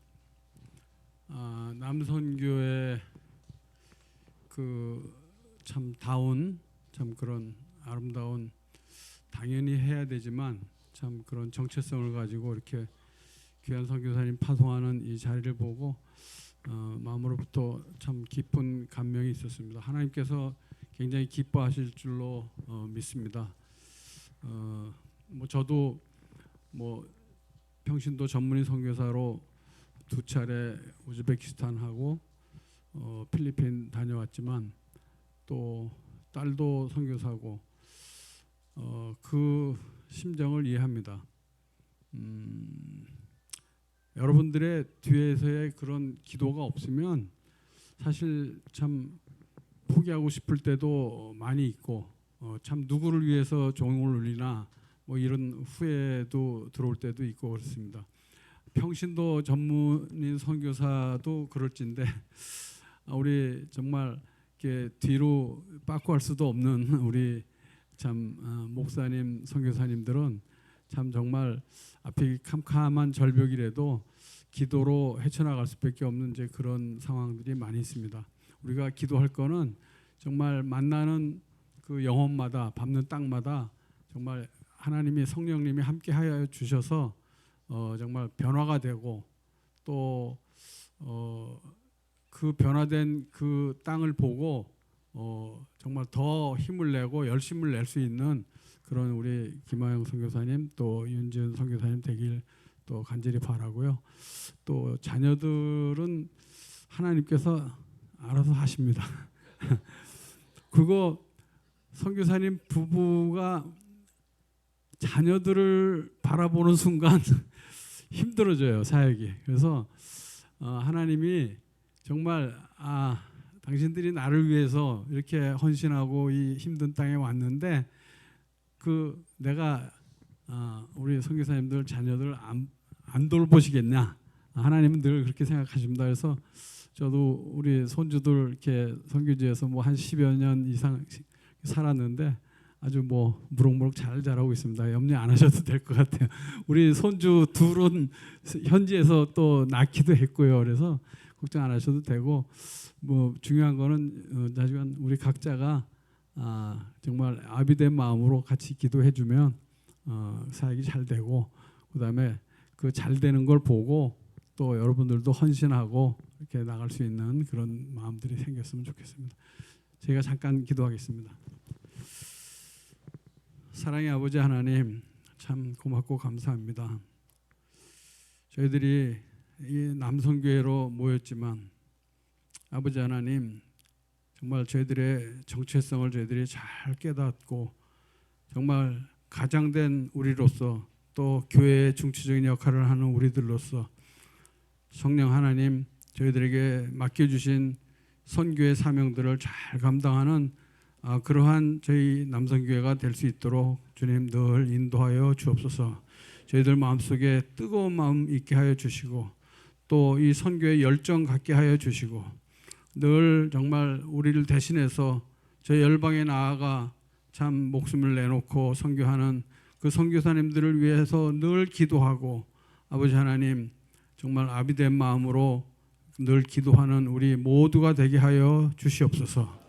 남선교회 그 참 다운 참 그런 아름다운 당연히 해야 되지만 참 그런 정체성을 가지고 이렇게 귀한 선교사님 파송하는 이 자리를 보고 마음으로부터 참 깊은 감명이 있었습니다. 하나님께서 굉장히 기뻐하실 줄로 믿습니다. 뭐 저도 뭐 평신도 전문의 선교사로 2차례 우즈베키스탄하고 필리핀 다녀왔지만 또 딸도 선교사고 그 심정을 이해합니다. 여러분들의 뒤에서의 그런 기도가 없으면 사실 참 포기하고 싶을 때도 많이 있고 참 누구를 위해서 종을 울리나 뭐 이런 후회도 들어올 때도 있고 그렇습니다. 평신도 전문인 선교사도 그럴진데 우리 정말 이렇게 뒤로 빠꾸할 수도 없는 우리 참 목사님 선교사님들은 참 정말 앞이 캄캄한 절벽이라도 기도로 헤쳐나갈 수밖에 없는 이제 그런 상황들이 많이 있습니다. 우리가 기도할 거는 정말 만나는 그 영혼마다 밟는 땅마다 정말 하나님이 성령님이 함께하여 주셔서 정말 변화가 되고 또 그 변화된 그 땅을 보고 정말 더 힘을 내고 열심을 낼 수 있는 그런 우리 김하영 선교사님 또 윤지은 선교사님 되길 또 간절히 바라고요. 또 자녀들은 하나님께서 알아서 하십니다. 그거 선교사님 부부가 자녀들을 바라보는 순간 힘들어져요, 사역이. 그래서 하나님이 정말 당신들이 나를 위해서 이렇게 헌신하고 이 힘든 땅에 왔는데 그 내가 우리 선교사님들 자녀들 안 돌보시겠냐? 하나님은 늘 그렇게 생각하십니다. 그래서 저도 우리 손주들 이렇게 선교지에서 뭐 한 10여 년 이상 살았는데 아주 뭐 무럭무럭 잘 자라고 있습니다. 염려 안 하셔도 될 것 같아요. 우리 손주 둘은 현지에서 또 낳기도 했고요. 그래서 걱정 안 하셔도 되고 뭐 중요한 거는 나중에 우리 각자가 정말 아비된 마음으로 같이 기도해주면 사역이 잘 되고 그다음에 그 잘 되는 걸 보고 또 여러분들도 헌신하고 이렇게 나갈 수 있는 그런 마음들이 생겼으면 좋겠습니다. 제가 잠깐 기도하겠습니다. 사랑의 아버지 하나님 참 고맙고 감사합니다. 저희들이 이 남성교회로 모였지만 아버지 하나님 정말 저희들의 정체성을 저희들이 잘 깨닫고 정말 가장된 우리로서 또 교회의 중추적인 역할을 하는 우리들로서 성령 하나님 저희들에게 맡겨주신 선교의 사명들을 잘 감당하는 그러한 저희 남성교회가 될 수 있도록 주님 늘 인도하여 주옵소서. 저희들 마음속에 뜨거운 마음 있게 하여 주시고 또 이 선교의 열정 갖게 하여 주시고 늘 정말 우리를 대신해서 저희 열방에 나아가 참 목숨을 내놓고 선교하는 그 선교사님들을 위해서 늘 기도하고 아버지 하나님 정말 아비된 마음으로 늘 기도하는 우리 모두가 되게 하여 주시옵소서.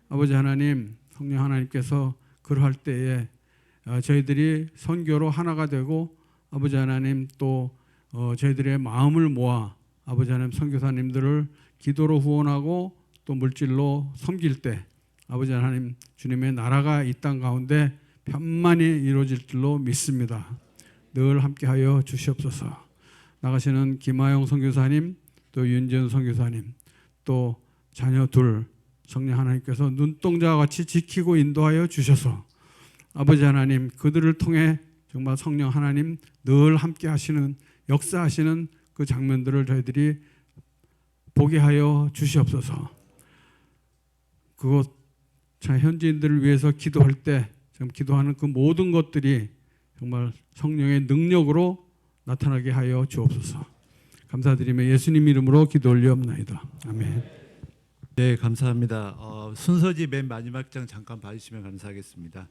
아버지 하나님, 성령 하나님께서 그러할 때에 저희들이 선교로 하나가 되고 아버지 하나님 또 저희들의 마음을 모아 아버지 하나님 선교사님들을 기도로 후원하고 또 물질로 섬길 때 아버지 하나님 주님의 나라가 이 땅 가운데 편만히 이루어질 줄로 믿습니다. 늘 함께하여 주시옵소서. 나가시는 김하영 선교사님 또 윤재훈 선교사님 또 자녀 둘 성령 하나님께서 눈동자와 같이 지키고 인도하여 주셔서 아버지 하나님 그들을 통해 정말 성령 하나님 늘 함께 하시는 역사하시는 그 장면들을 저희들이 보게 하여 주시옵소서. 그곳 현지인들을 위해서 기도할 때 지금 기도하는 그 모든 것들이 정말 성령의 능력으로 나타나게 하여 주옵소서. 감사드리며 예수님 이름으로 기도 올리옵나이다. 아멘. 네, 감사합니다. 순서지 맨 마지막 장 잠깐 봐주시면 감사하겠습니다.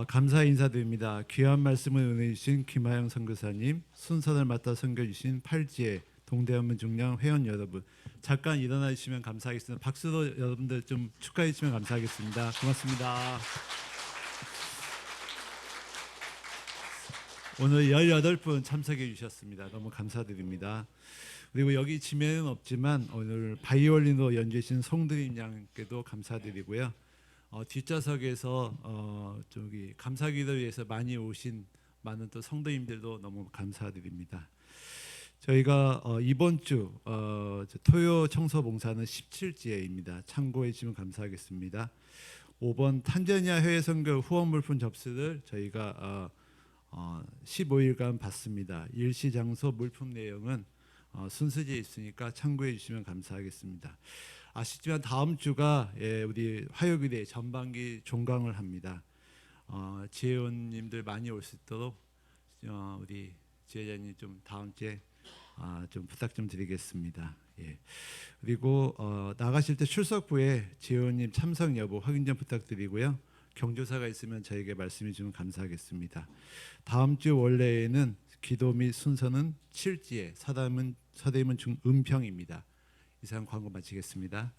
감사 인사드립니다. 귀한 말씀을 은혜 주신 김하영 선교사님, 순서를 맡아 섬겨주신 팔지의 동대한문 중량 회원 여러분, 잠깐 일어나 주시면 감사하겠습니다. 박수로 여러분들 좀 축하해 주시면 감사하겠습니다. 고맙습니다. 오늘 18분 참석해 주셨습니다. 너무 감사드립니다. 그리고 여기 지면은 없지만 오늘 바이올린으로 연주해 주신 송드림 양께도 감사드리고요. 뒷좌석에서 저기 감사기도를 위해서 많이 오신 많은 또 성도님들도 너무 감사드립니다. 저희가 이번 주 토요 청소 봉사는 17지회입니다. 참고해 주시면 감사하겠습니다. 5번 탄자니아 해외 선교 후원 물품 접수를 저희가 15일간 받습니다. 일시 장소 물품 내용은 순서지에 있으니까 참고해 주시면 감사하겠습니다. 아시지만 다음 주가 우리 화요일에 전반기 종강을 합니다. 지혜원님들 많이 올 수 있도록 우리 지혜자님 좀 다음 주에 좀 부탁 좀 드리겠습니다. 예. 그리고 나가실 때 출석부에 지혜원님 참석 여부 확인 좀 부탁드리고요. 경조사가 있으면 저에게 말씀해 주면 감사하겠습니다. 다음 주 원래에는 기도 및 순서는 7지에 서대문 중 은평입니다. 이상 광고 마치겠습니다.